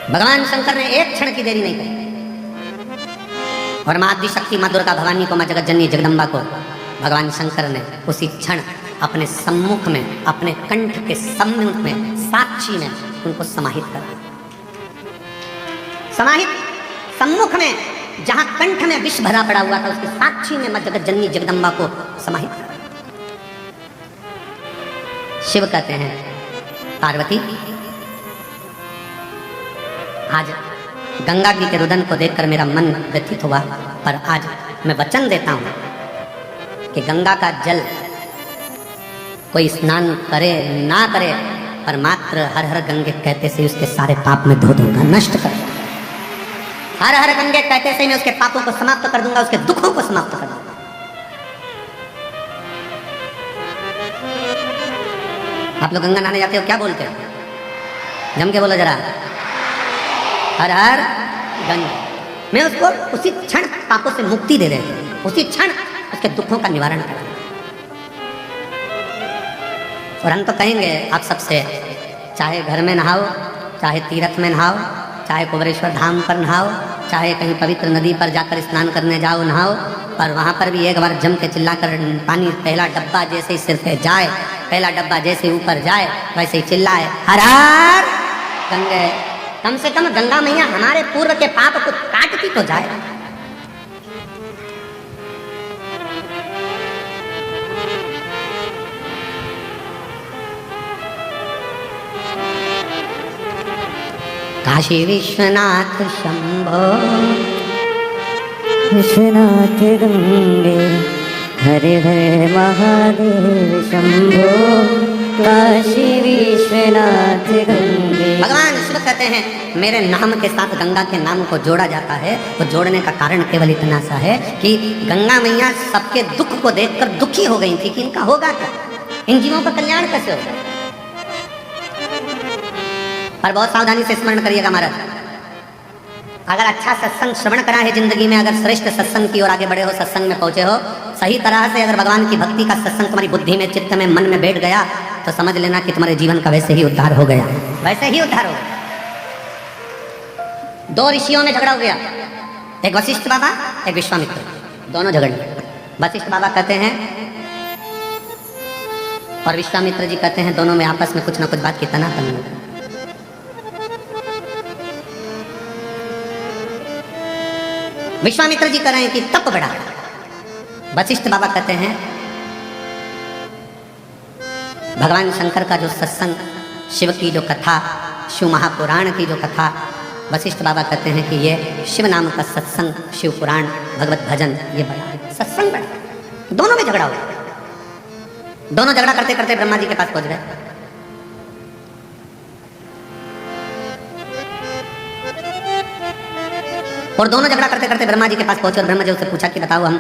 S1: भगवान शंकर ने एक क्षण की देरी नहीं करी और मां आदिशक्ति मां दुर्गा भवानी को, मां जगतजननी जगदम्बा को भगवान शंकर ने उसी क्षण अपने सम्मुख में, अपने कंठ के सम्मुख में, साक्षी में उनको समाहित करा। समाहित सम्मुख में, जहां कंठ में विष भरा पड़ा हुआ था, उसकी साक्षी में मां जगतजननी जगदम्बा को समाहित करा। शिव कहते हैं, पार्वती, आज गंगा जी के रुदन को देखकर मेरा मन व्यथित हुआ, पर आज मैं वचन देता हूं कि गंगा का जल कोई स्नान करे ना करे, पर मात्र हर हर गंगे कहते से उसके सारे पाप में धो दूंगा, नष्ट कर दूंगा। हर हर गंगे कहते से मैं उसके पापों को समाप्त कर दूंगा, उसके दुखों को समाप्त कर दूंगा। आप लोग गंगा नहाने जाते हो, क्या बोलते हो? जम के बोलो जरा, हर हर गंगा। मैं उसको उसी क्षण पापों से मुक्ति दे रहे थे, उसी क्षण उसके दुखों का निवारण करें। और हम तो कहेंगे आप सबसे, चाहे घर में नहाओ, चाहे तीर्थ में नहाओ, चाहे कुबेरेश्वर धाम पर नहाओ, चाहे कहीं पवित्र नदी पर जाकर स्नान करने जाओ, नहाओ, पर वहाँ पर भी एक बार जम के चिल्लाकर पानी पहला डब्बा जैसे ही सिर पे जाए, पहला डब्बा जैसे ऊपर जाए, वैसे ही चिल्लाए, हर हर गंगे। कम से कम गंगा मैया हमारे पूर्व के पाप को काटती तो जाए। काशी विश्वनाथ शंभो,
S2: विश्वनाथ गंगे, हरे हरे महादेव शंभो, काशी विश्वनाथ गंगे।
S1: भगवान शिव कहते हैं, मेरे नाम के साथ गंगा के नाम को जोड़ा जाता है। वो जोड़ने का कारण केवल इतना सा है कि गंगा मैया सबके दुख को देखकर दुखी हो गई थी कि इनका होगा क्या, इन जीवों का कल्याण कैसे होगा। पर बहुत सावधानी से स्मरण करिएगा महाराज, अगर अच्छा सत्संग श्रवण करा है जिंदगी में, अगर श्रेष्ठ सत्संग की ओर आगे बढ़े हो, सत्संग में पहुंचे हो, सही तरह से अगर भगवान की भक्ति का सत्संग तुम्हारी बुद्धि में, चित्त में, मन में बैठ गया, तो समझ लेना कि तुम्हारे जीवन का वैसे ही उद्धार हो गया, वैसे ही उद्धार हो गया। दो ऋषियों में झगड़ा हो गया, एक वशिष्ठ बाबा, एक विश्वामित्र, दोनों झगड़ गए। वशिष्ठ बाबा कहते हैं और विश्वामित्र जी कहते हैं, दोनों में आपस में कुछ ना कुछ बात की तनातनी हो। विश्वामित्र जी कह रहे हैं कि तप बढ़ा, वशिष्ठ बाबा कहते हैं भगवान शंकर का जो सत्संग, शिव की जो कथा, शिव महापुराण की जो कथा, वशिष्ठ बाबा कहते हैं कि ये शिव नाम का सत्संग, शिव पुराण, भगवत भजन, ये बढ़ा, सत्संग बढ़ा। दोनों में झगड़ा हुआ, दोनों झगड़ा करते करते ब्रह्मा जी के पास पहुंच गए। और दोनों झगड़ा करते करते ब्रह्मा जी के पास पहुंचे और ब्रह्मा जी उससे पूछा कि बताओ, हम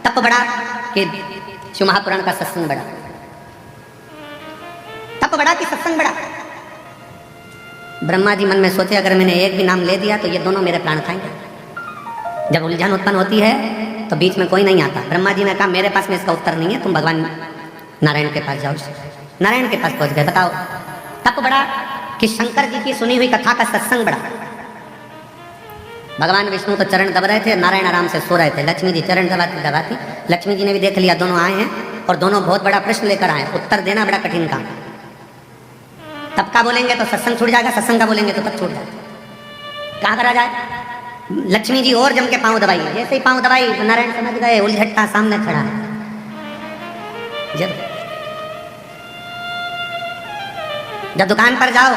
S1: तप बढ़ा कि शिव महापुराण का सत्संग बढ़ा, तप बढ़ा कि सत्संग बढ़ा। ब्रह्मा जी मन में सोचे, अगर मैंने एक भी नाम ले दिया तो ये दोनों मेरे प्राण खाएंगे। जब उलझन उत्पन्न होती है तो बीच में कोई नहीं आता। ब्रह्मा जी ने कहा, मेरे पास में इसका उत्तर नहीं है, तुम भगवान नारायण के पास जाओ। नारायण के पास पहुंच गए। बताओ, तप बढ़ा कि शंकर जी की सुनी हुई कथा का सत्संग बढ़ा। भगवान विष्णु तो चरण दबा रहे थे, नारायण आराम से सो रहे थे, लक्ष्मी जी चरण दबाती। लक्ष्मी जी ने भी देख लिया दोनों आए हैं और दोनों बहुत बड़ा प्रश्न लेकर आए, उत्तर देना बड़ा कठिन काम। तब का बोलेंगे तो सत्संग छूट जाएगा, सत्संग का बोलेंगे तो तब छूट जाएगा। कहाँ करा जाए? लक्ष्मी जी और जम के पांव दबाई, जैसे ही पांव दबाई नारायण समझ गए उलझट्टा सामने खड़ा है। जब दुकान पर जाओ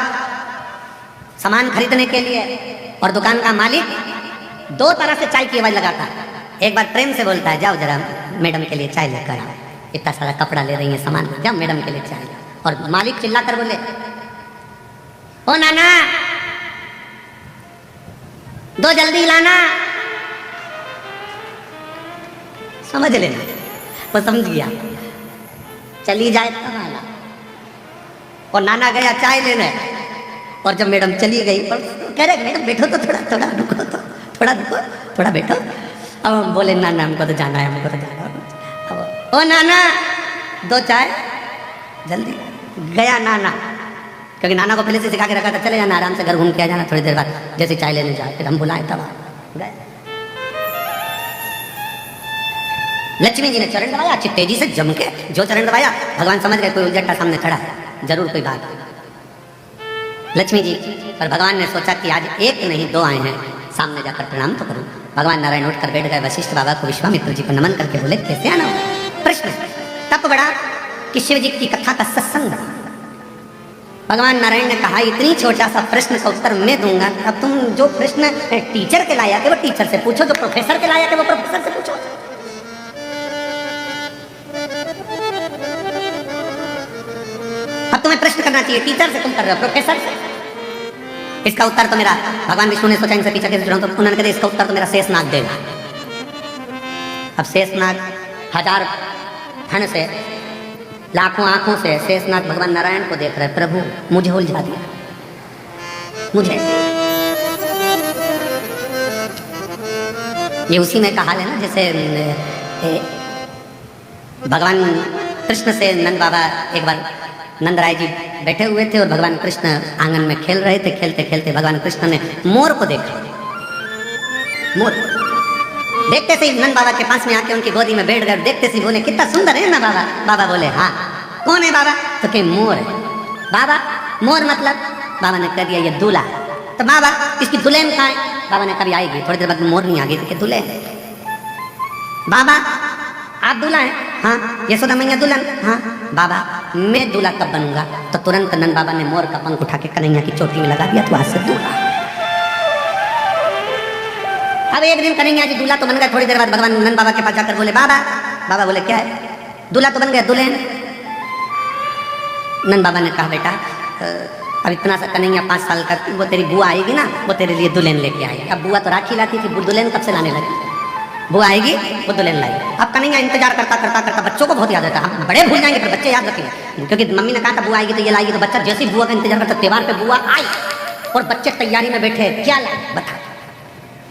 S1: सामान खरीदने के लिए और दुकान का मालिक दो तरह से चाय की आवाज लगाता है। एक बार प्रेम से बोलता है, जाओ जरा मैडम के लिए चाय लेकर आओ। इतना सारा कपड़ा ले रही है, सामान जब मैडम के लिए चाहिए। और मालिक चिल्ला कर बोले, ओ नाना दो जल्दी लाना। समझ लेना, वो समझ गया, चली जाए तब आना। और नाना गया चाय लेने, और जब मैडम चली गई और कह रहे मैडम बैठो तो थोड़ा रुको, तो थोड़ा बैठो। अब हम बोले नाना हमको तो जाना है, हमको तो जाना है। अब ओ नाना दो चाय जल्दी। गया नाना, क्योंकि नाना को पहले से सिखा के रखा था, चले जाना आराम से घर घूम के आ जाना, थोड़ी देर बाद जैसे चाय लेने जाए। फिर हम बुलाए तब गए। लक्ष्मी जी ने चरण दबाया अच्छी तेजी से जम के, जो चरण दबाया भगवान समझ गए कोई उलझट्टा सामने खड़ा है, जरूर कोई बात। लक्ष्मी जी पर भगवान ने सोचा कि आज एक नहीं दो आए हैं, सामने जाकर प्रणाम तो करूं। भगवान नारायण उठकर बैठ गए। वशिष्ठ बाबा को विश्वामित्र जी को नमन करके बोले कैसे आना हो। प्रश्न तप बढ़ा कि शिव जी की कथा का सत्संग बढ़ा। भगवान नारायण ने कहा इतनी छोटा सा प्रश्न का उत्तर मैं दूंगा, अब तुम जो प्रश्न टीचर के लायक है वो टीचर से पूछो, जो प्रोफेसर के लायक है वो प्रोफेसर से पूछो। अब तुम्हें प्रश्न करना चाहिए टीचर से, तुम कर रहे हो प्रोफेसर से। इसका उत्तर तो मेरा भगवान विष्णु ने सोचा इनसे टीचर कैसे जुड़ा, तो उन्होंने कहा इसका उत्तर तो मेरा शेषनाग देगा। अब शेषनाग हजार धन से लाखों आंखों से शेषनाग भगवान नारायण को देख रहे, प्रभु मुझे उलझा दिया, मुझे। ये उसी में कहा है ना, जैसे भगवान कृष्ण से नंद बाबा एक बार नंद राय जी बैठे हुए थे और भगवान कृष्ण आंगन में खेल रहे थे। खेलते खेलते भगवान कृष्ण ने मोर को देखा। मोर देखते से ही नंद बाबा के पास में आके उनकी गोदी में बैठ गए। देखते से बोले कितना सुंदर है ना बाबा। बाबा बोले हाँ। कौन है बाबा? तो कहे मोर है। बाबा मोर मतलब? बाबा ने कह दिया ये दूल्हा है। तो बाबा इसकी दुल्हन कहाँ है? बाबा ने कभी आएगी, थोड़ी देर बाद मोर नहीं आ गई तो दुल्हन। बाबा आप दूल्हा हैं? हाँ। यशोदा मैया दुल्हन? हाँ। बाबा मैं दूल्हा कब बनूंगा? तो तुरंत नंद बाबा ने मोर का पंख उठा के कन्हैया की चोटी में लगा दिया, तो आज से दूल्हा। अब एक दिन कन्हैया जी दूल्हा तो बन गए। थोड़ी देर बाद भगवान नंद बाबा के पास जाकर बोले बाबा। बाबा बोले क्या है? दूल्हा तो बन गया, दुल्हन? नंद बाबा ने कहा बेटा अब इतना सा कन्हैया 5 साल का, वो तेरी बुआ आएगी ना, वो तेरे लिए दुल्हन लेके आएगी। अब बुआ तो राखी लाती थी, दुल्हन कब से लाने लगी? बुआ आएगी वो दुल्हन लाएगी। अब कन्हैया इंतजार करता करता करता, बच्चों को बहुत याद आता है, हम बड़े भूल जाएंगे पर बच्चे याद रखेंगे, क्योंकि मम्मी ने कहा था बुआ आएगी तो ये लाएगी। तो बच्चा जैसे बुआ का इंतजार करता, त्योहार पे बुआ आई और बच्चे तैयारी में बैठे, क्या लाए बता।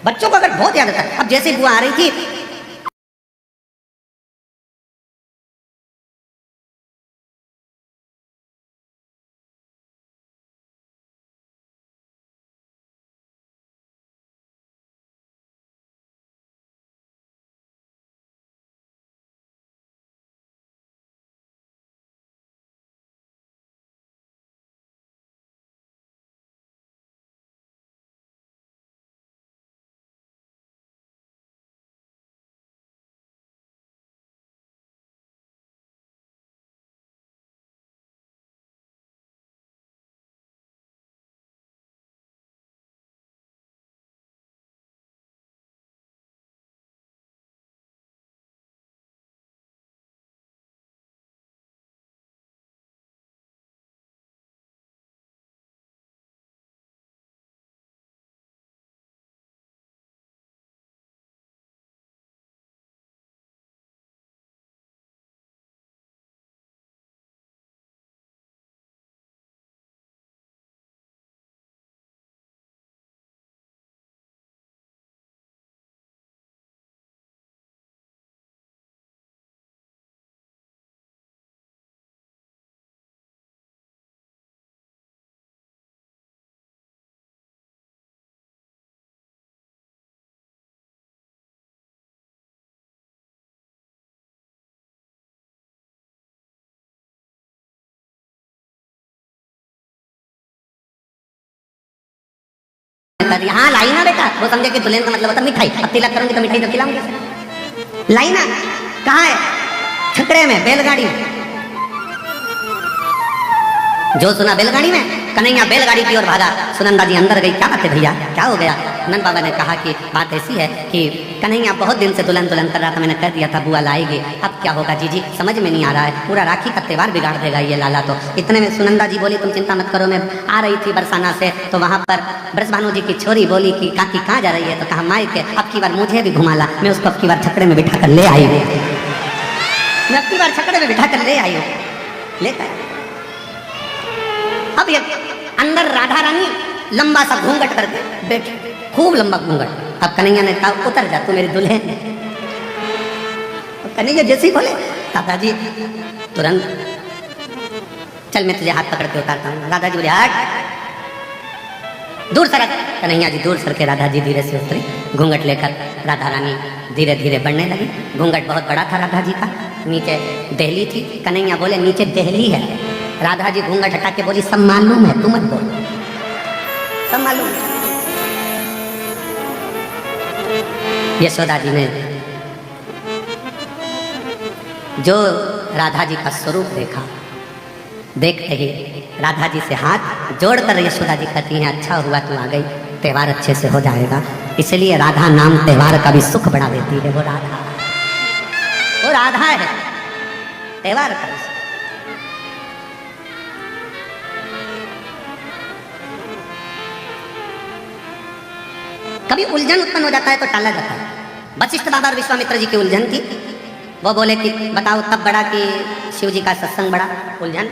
S1: बच्चों को अगर बहुत याद आता है। अब जैसे बुआ आ रही थी, हाँ लाई ना बेटा, वो समझे कि दुल्हन का मतलब होता मिठाई। अब तिलक करूंगी तो मिठाई तो खिलाऊंगी। लाई ना कहाँ है? छकड़े में, बैलगाड़ी में। जो सुना बैलगाड़ी में, कन्हैया बैलगाड़ी की ओर भागा। सुनंदा जी अंदर गई, क्या बात है भैया, क्या हो गया? नंद बाबा ने कहा कि बात ऐसी है कि कन्हैया बहुत दिन से दुल्हन दुल्हन कर रहा था, मैंने कह दिया था बुआ लाएगी, अब क्या होगा जीजी समझ में नहीं आ रहा है, पूरा राखी का त्यौहार बिगाड़ देगा ये लाला। तो इतने में सुनंदा जी बोली तुम चिंता मत करो, मैं आ रही थी बरसाना से, तो वहाँ पर ब्रजभानु जी की छोरी बोली कि काकी कहाँ जा रही है, तो कहा माई के अब की बार मुझे भी घुमा ला, मैं उसको अब की बार छकड़े में बिठा कर ले आई हूँ, मैं अब की बार छकड़े में बिठा कर ले आई हूँ, लेकर। अब ये अंदर राधा रानी लंबा सा घूंघट करके बैठी, खूब लंबा घूंघट। अब कन्हैया ने कहा उतर जा तू मेरी दुल्हन। कन्हैया जैसे ही बोले दादाजी तुरंत चल मैं तुझे हाथ पकड़ के उतारता हूँ। राधा जी बोले हट, दूर सरक। कन्हैया जी दूर सर के राधा जी धीरे से उतरे, घूंघट लेकर राधा रानी धीरे धीरे बढ़ने लगी। घूंघट बहुत बड़ा था राधा जी का, नीचे दहली थी। कन्हैया बोले नीचे दहली है। राधा जी घूंघट हटा के बोली सब मालूम है, तू मत बोल, सब मालूम है। यशोदा जी ने जो राधा जी का स्वरूप देखा, देखते ही राधा जी से हाथ जोड़कर यशोदा जी कहती हैं अच्छा हुआ तू आ गई, त्यौहार अच्छे से हो जाएगा। इसलिए राधा नाम त्यौहार का भी सुख बढ़ा देती है। वो राधा है त्यौहार का। कभी उलझन उत्पन्न हो जाता है तो टाला जाता है। वशिष्ठ बाबा और विश्वामित्र जी की उलझन थी। वो बोले कि बताओ तब बड़ा कि शिव जी का सत्संग बड़ा। उलझन,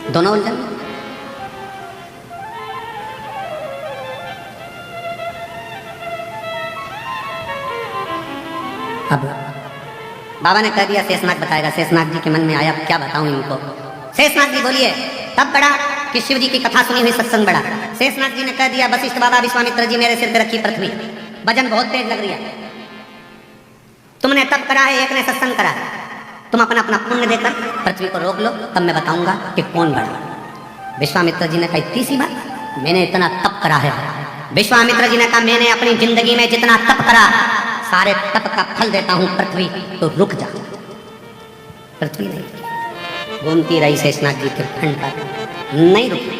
S1: दोनों उलझन। अब बाबा ने कह दिया शेषनाग बताएगा। शेषनाग जी के मन में आया क्या बताऊं इनको। शेषनाग जी बोलिए तब बड़ा कि शिव जी की कथा सुनी हुई सत्संग बड़ा। शेषनाग जी ने कह दिया वशिष्ठ बाबा विश्वामित्र जी मेरे सिर पे रखी पृथ्वी, वजन बहुत तेज लग रही है, तुमने तब करा है, एक ने सत्संग करा, तुम अपना अपना पुण्य देकर पृथ्वी को रोक लो, तब मैं बताऊंगा कि कौन बड़ा। विश्वामित्र जी ने कहा इतनी सी बात, मैंने इतना तप करा है। विश्वामित्र जी ने कहा मैंने अपनी जिंदगी में जितना तप करा सारे तप का फल देता हूं पृथ्वी, तो रुक जा। पृथ्वी नहीं घूमती रही शेषनाग जी के खंड पर, नहीं रुकी।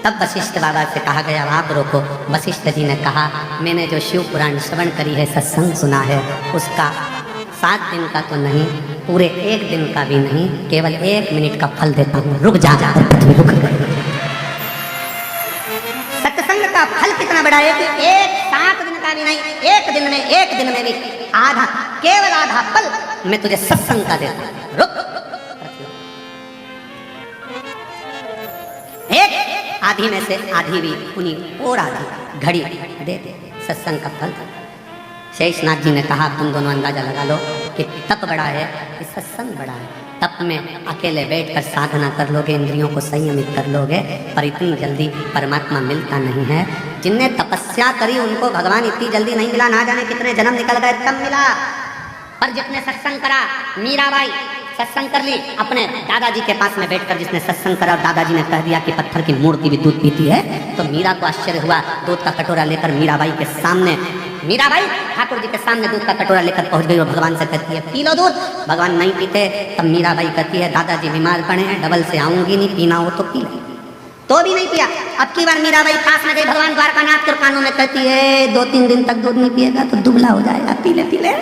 S1: तब वशिष्ठ बाबा से कहा गया आप रोको। वशिष्ठ जी ने कहा मैंने जो शिव पुराण श्रवण करी है, सत्संग सुना है, उसका 7 दिन का तो नहीं, पूरे 1 दिन का भी नहीं, केवल 1 मिनट का फल देता हूँ, रुक जा। रुक गई। सत्संग का फल कितना बड़ा है कि 7 दिन का भी नहीं, 1 दिन में भी आधा, केवल आधा फल मैं तुझे सत्संग का देता हूँ, रुक। एक आधी में से आधी भी उन्हीं और आधी घड़ी दे दे सत्संग का फल। शेषनाग जी ने कहा तुम दोनों अंदाजा लगा लो कि तप बड़ा है कि सत्संग बड़ा है। तप में अकेले बैठकर साधना कर लोगे, इंद्रियों को संयमित कर लोगे, पर इतनी जल्दी परमात्मा मिलता नहीं है। जिनने तपस्या करी उनको भगवान इतनी जल्दी नहीं मिला, ना जाने कितने जन्म निकल गए तब मिला। पर जिसने सत्संग करा, मीराबाई सत्संग कर ली अपने दादाजी के पास में बैठकर, जिसने सत्संग करा और दादाजी ने कह दिया कि पत्थर की मूर्ति भी दूध पीती है, तो मीरा को आश्चर्य हुआ। दूध का कटोरा लेकर मीराबाई के सामने, मीराबाई ठाकुर जी के सामने दूध का कटोरा लेकर पहुंच गई और भगवान से कहती है पी लो दूध। भगवान नहीं पीते। तब मीराबाई कहती है दादाजी बीमार पड़े हैं, डबल से आऊंगी नहीं, पीना हो तो पी ले, तो भी नहीं पिया। अब की बार मीराबाई पास में गई भगवान द्वारकानाथ के कानों में कहती है 2-3 दिन तक दूध नहीं पिएगा तो दुबला हो जाएगा, पी ले पी ले।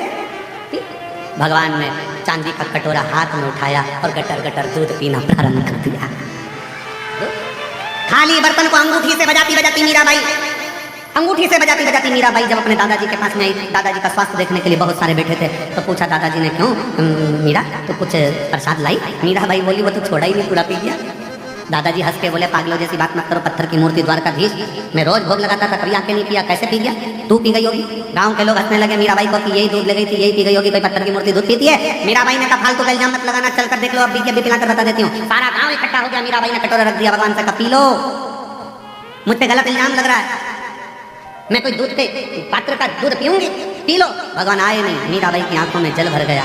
S1: भगवान ने चांदी का कटोरा हाथ में उठाया और गटर गटर दूध पीना प्रारंभ कर दिया। खाली बर्तन को अंगूठी से बजाती बजाती मीराबाई, अंगूठी से बजाती बजाती मीराबाई जब अपने दादाजी के पास में आई, दादाजी का स्वास्थ्य देखने के लिए बहुत सारे बैठे थे, तो पूछा दादाजी ने क्यों मीरा तो कुछ प्रसाद लाई? मीराबाई बोली वो तो छोड़ा ही नहीं, पूरा पी गया। दादाजी हंस के बोले पागलों जैसी बात मत करो, पत्थर की मूर्ति द्वारकाधीश, मैं रोज भोग लगाता था कभी आके नहीं पिया, कैसे पी गया? तू पी गई होगी। गांव के लोग हंसने लगे मीराबाई को कि यही दूध ले गई थी, यही पी गई होगी, कोई पत्थर की मूर्ति दूध पीती है? मीराबाई ने कहा फालतू का इल्जाम मत लगाना, चल कर देख लो, अब पी के भी पिलाकर बता देती हूँ। सारा गाँव इकट्ठा हो गया, मीराबाई ने कटोरा रख दिया, भगवान से कहा पी लो, मुझ पे गलत इल्जाम लग रहा है, मैं कोई दूध के पात्र का दूध पीऊंगी, पी लो। भगवान आए नहीं, मीराबाई की आंखों में जल भर गया।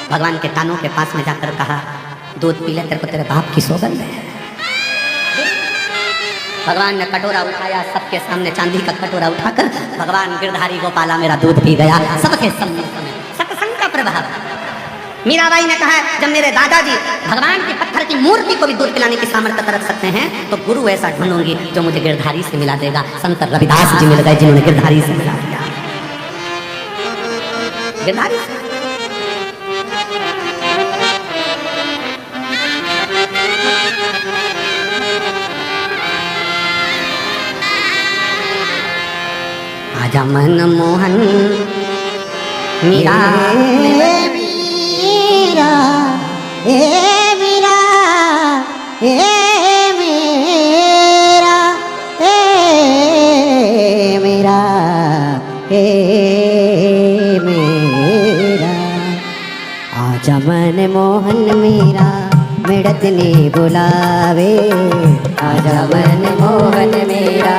S1: भगवान के कानों के पास में जाकर कहा दूध पी ले, तेरे को तेरे बाप की सौगंध है। भगवान ने कटोरा उठाया, सबके सामने चांदी का कटोरा उठाकर भगवान गिरधारी गोपाला मेरा दूध पी गया, सबके सम्मुख में। सत्संग का प्रभाव, मीराबाई ने कहा जब मेरे दादाजी भगवान के पत्थर की मूर्ति को भी दूध पिलाने की सामर्थ्य रख सकते हैं तो गुरु ऐसा ढूंढूंगी जो मुझे गिरधारी से मिला देगा। संत रविदास जी मिल गए जिन्होंने गिरधारी से मिला दिया। गिरधारी से आजा मन मोहन मीरा
S2: मीरा हे मीरा हे मेरा हे मेरा हे मेरा आजा मन मोहन मीरा मिड़तनी बुलावे आजा मन मोहन मेरा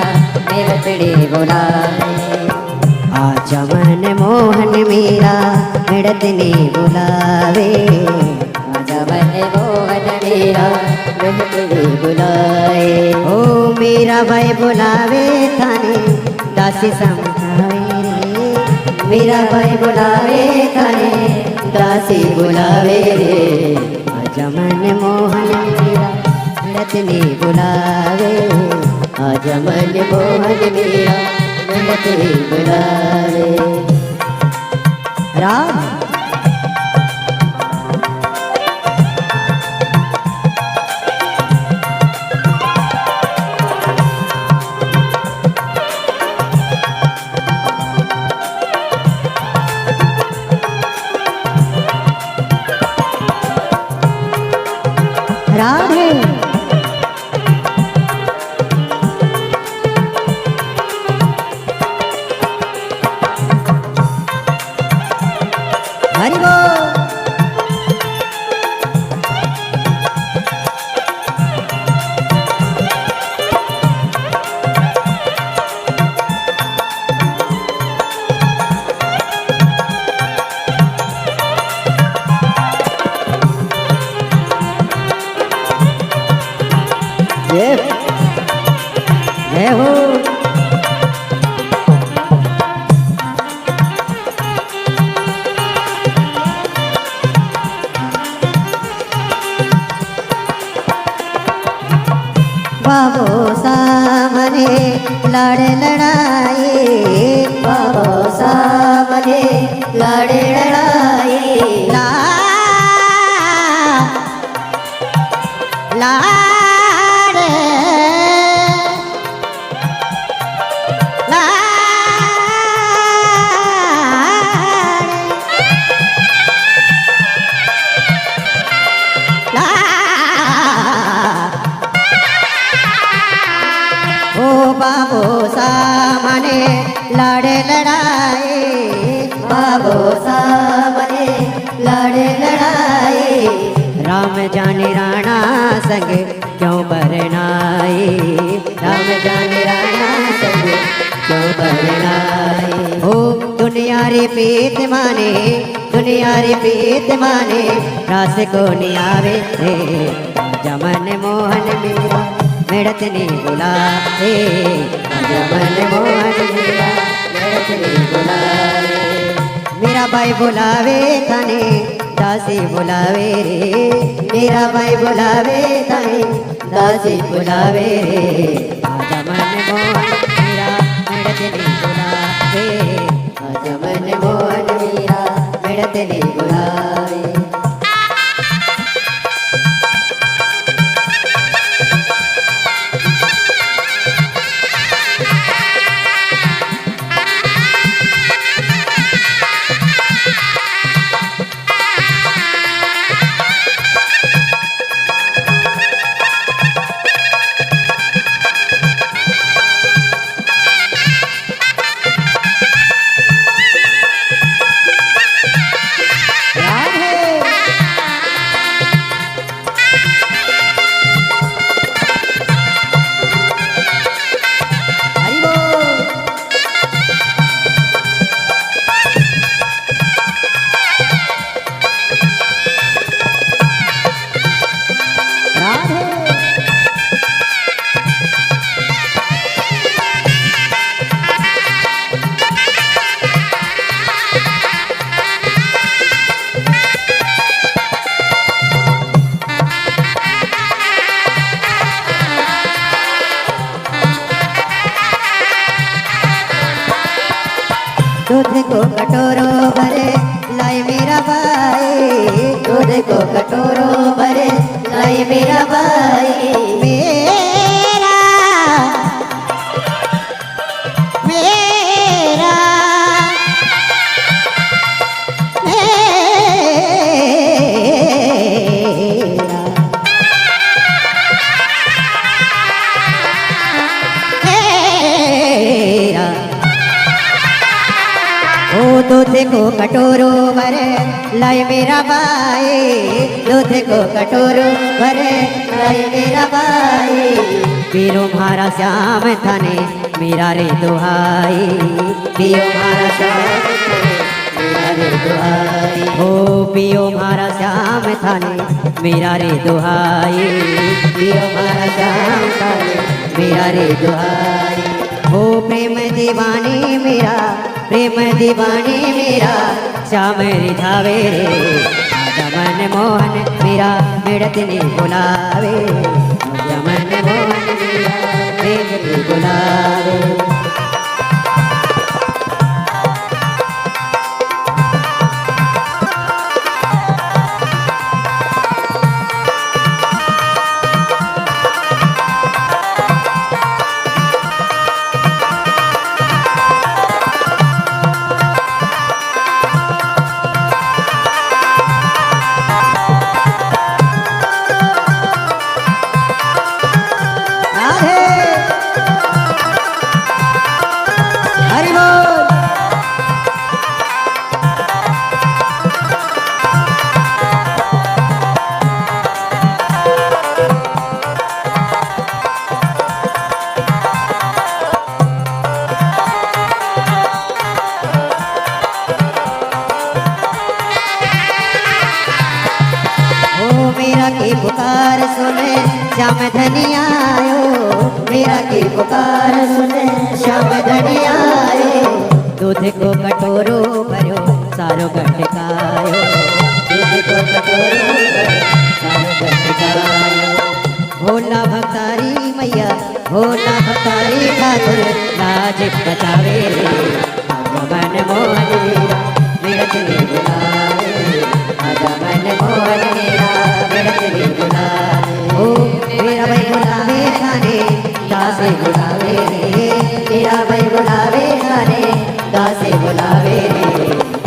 S2: मिड़तनी बुलावे आजा मन मोहन मेरा मिड़तनी बुलावे आजा मन मोहन मेरा मिड़तनी बुलाए ओ मेरा भाई बुलावे थाने दासी समझावे रे मेरा भाई बुलावे थाने दासी बुलावे रे आजा मन मोहन मेरा मिड़तनी बुलावे आजा मन मोहन मेरा मिड़तनी बुलावे राम राधे हरि बोल जय हो बाबो सामने लड़े लड़ाई बाबो सामने लड़े लड़ाई ला लाड़े ओ बाबो सामने लड़े लड़ाई बाबो सामने लड़े लड़ाई राम जाने राणा संग क्यों बरनाई राम जाने राणा संग क्यों बरनाई ओ दुनिया रे पीत माने दुनिया रे पीत माने रास को नहीं आवे रे जमन मोहन मेरा मिड़तनी बुलावे जमन मोहन मेरा मिड़तनी बुलावे मेरा भाई बुलावे थाने दासी बुलावे रे मेरा भाई बुलावे थाने दासी बुलावे रे आजा मन मोहन मेरा मिड़तनी बुलावे आजा मन मोहन मेरा मिड़तनी बुलावे राधे कटोरों भरे लाई मेरा भाई, दूध को कटोरों भरे लाई मेरा भाई। मेरा मेरा मेरा ओ दूध को कटोरों भरे लाई मेरा भाई, दूध को कटोरों भरे लाई मेरा भाई। पीरो मारा श्याम थाने मेरा रे दुहाई, पियो मारा श्याम मेरा रे दुहाई। ओ पियो मारा श्याम थाने मेरा रे दुहाई, पियो मारा श्याम थाने मेरा रे दुहाई। ओ प्रेम दीवानी मेरा, प्रेम दीवानी मेरा, श्याम रिझावे रे आजा मन मोहन मेरा मिड़त ने बुलावे, आजा मन मोहन मेरा मिड़त ने बुलावे। मेरा की पुकार सुने श्याम धनिया आयो, मेरा की पुकार सुने श्याम धनिया आयो। दूध को कटोरों भरो सारो गटकायो, दूध को कटोरों भरो सारो गटकायो। भोला भक्तारी मैया, भोला भक्तारी ठाकुर लाज बचावे रे आजा मन मोहन मेरा मिड़त ने बुलावे, आजा मन मोहन मेरा मिड़त ने बुलावे। ओ मेरा भाई बुलावे खाने दासे बुलावे रे, मेरा भाई बुलावे खाने दासे बुलावे रे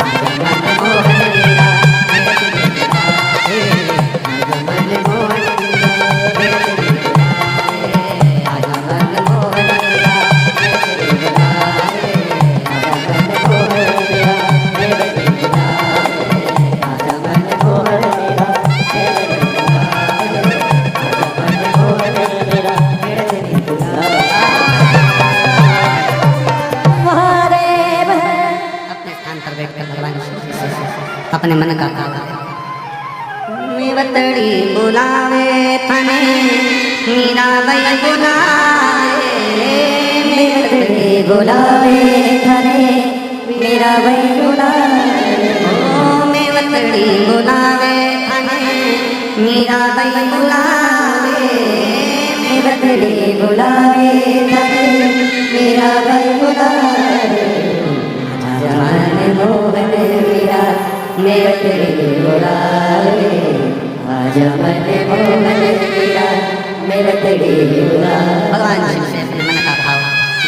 S2: आजा मन मोहन मेरा मिड़त ने बुलावे, आजा मन मोहन मेरा मिड़त ने बुलावे, आजा मन मोहन मेरा मिड़त ने बुलावे, आजा मन मोहन मेरा मिड़त ने बुलावे, आजा मन मोहन मेरा
S1: अपने स्थान पर बैठकर भगवान अपने मन का मेवतड़ी बुलावे थाने मीरा बाई बुलावे, मेवतड़ी बुलावे थाने मीरा बाई बुलावे। ओ मेवतड़ी बुलावे थाने मीरा बाई बुलावे, मेवतड़ी बुलावे थाने मीरा बाई बुलावे। मन मोहन मेरा मेवतड़ी बुलावे, आजा मन मोहन मेरा मेवतड़ी बुलावे। भगवान शिव से अपने मन का भाव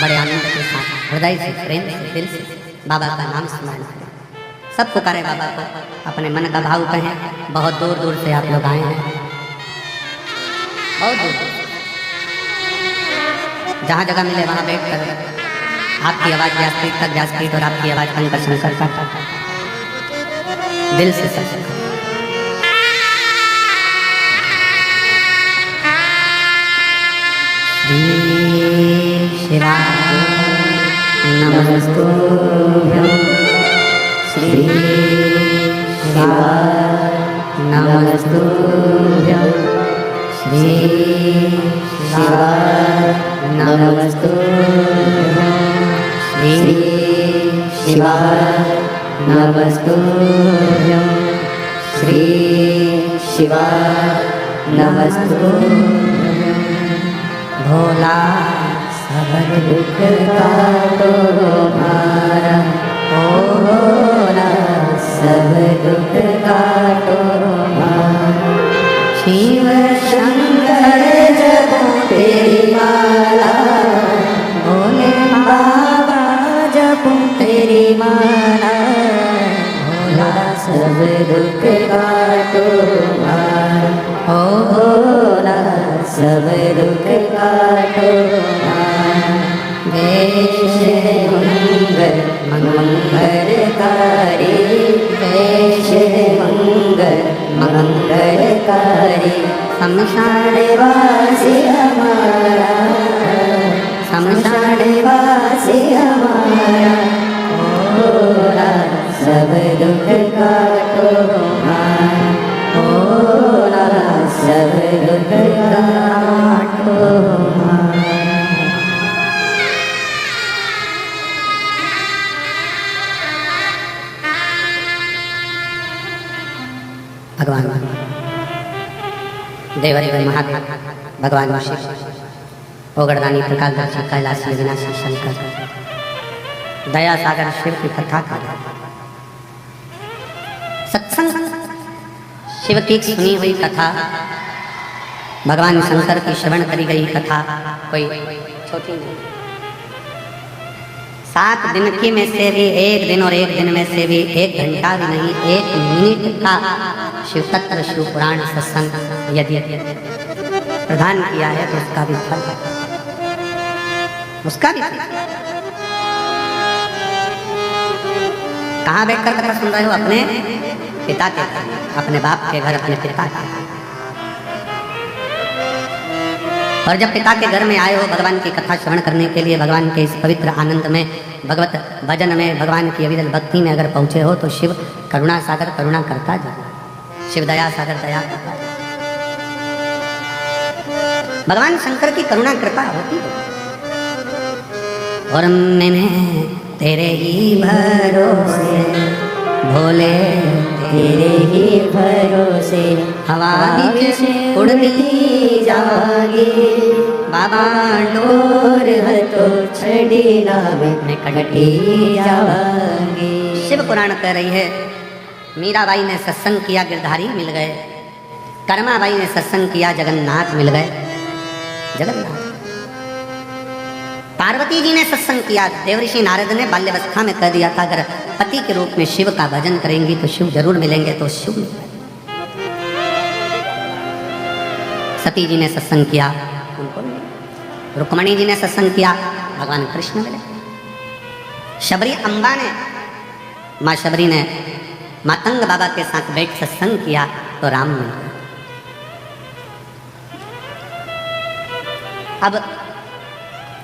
S1: बड़े आनंद के साथ हृदय से प्रेम से दिल से बाबा का नाम स्मरण करें। सब पुकारे बाबा को, अपने मन का भाव कहें। बहुत दूर दूर से आप लोग आए हैं, बहुत दूर, जहाँ जगह मिले वहाँ बैठ कर आपकी आवाज व्यासपीठ तक, व्यासपीठ और आपकी आवाज कंठ पर शंकर का दिल से सब श्री शिवाय नमस्तुभ्यं, श्री शिवाय नमस्तुभ्यं, श्री शिवाय नमस्तुभ्यं, श्री शिवाय नमस्तुभ्यं, श्री शिवाय नमस्तुभ्यं। भोला सब दुख का तो भारा,
S2: भोला सब दुख काटो मारा। शिव शंकर जपो तेरी माला, भोले बाबा जपो तेरी माला। भोला सब दुख काटो मारा, ओ भोला सब दुख काटो मारा। देश मंगल मंगलकारी, देश मंगल मंगलकारी। शमशान वासी हमारा, शमशान वासी हमारा। भोला सब दुख काटो मारा, भोला सब दुख काटो मारा।
S1: भगवान देवदेव महादेव, भगवान शिव, ओगड़दानी प्रकाशदर्शी कैलाशी अविनाशी शंकर, दया सागर शिव की कथा का सत्संग, शिव की सुनी हुई कथा, भगवान शंकर की श्रवण करी गई कथा कोई छोटी नहीं। 7 दिन की में से भी 1 दिन और 1 दिन में से भी 1 घंटा भी नहीं, 1 मिनट का शिव तत्व शिव पुराण सत्संग यदि प्रदान किया है तो उसका भी फल है, उसका भी फल। कहाँ बैठकर कथा सुन रहे हो? अपने पिता के घर, अपने बाप के घर, अपने पिता के घर। और जब पिता के घर में आए हो भगवान की कथा श्रवण करने के लिए, भगवान के इस पवित्र आनंद में, भगवत भजन में, भगवान की अविरल भक्ति में अगर पहुंचे हो तो शिव करुणा सागर करुणा करता जाए, शिव दया सागर दया करता जाए। भगवान शंकर की करुणा कृपा होती है। और मैंने तेरे ही भरोसे भोले,
S2: तेरे ही भरोसे
S1: हवा बीच उड़ती
S2: जागी।
S1: बाबा
S2: डोर है तो छड़ी नाम में कटी जावांगी।
S1: शिव पुराण कह रही है, मीराबाई ने सत्संग किया गिरधारी मिल गए, कर्माबाई ने सत्संग किया जगन्नाथ मिल गए, जगन्नाथ। पार्वती जी ने सत्संग किया, देवऋषि नारद ने बाल्यावस्था में कह दिया था अगर पति के रूप में शिव का भजन करेंगी तो शिव जरूर मिलेंगे, तो शिव मिले। सती जी ने सत्संग किया, उनको मिले। रुक्मणी जी ने सत्संग किया, भगवान कृष्ण मिले। शबरी अम्बा ने, माँ शबरी ने मातंग बाबा के साथ बैठ सत्संग किया तो राम मिल गए। अब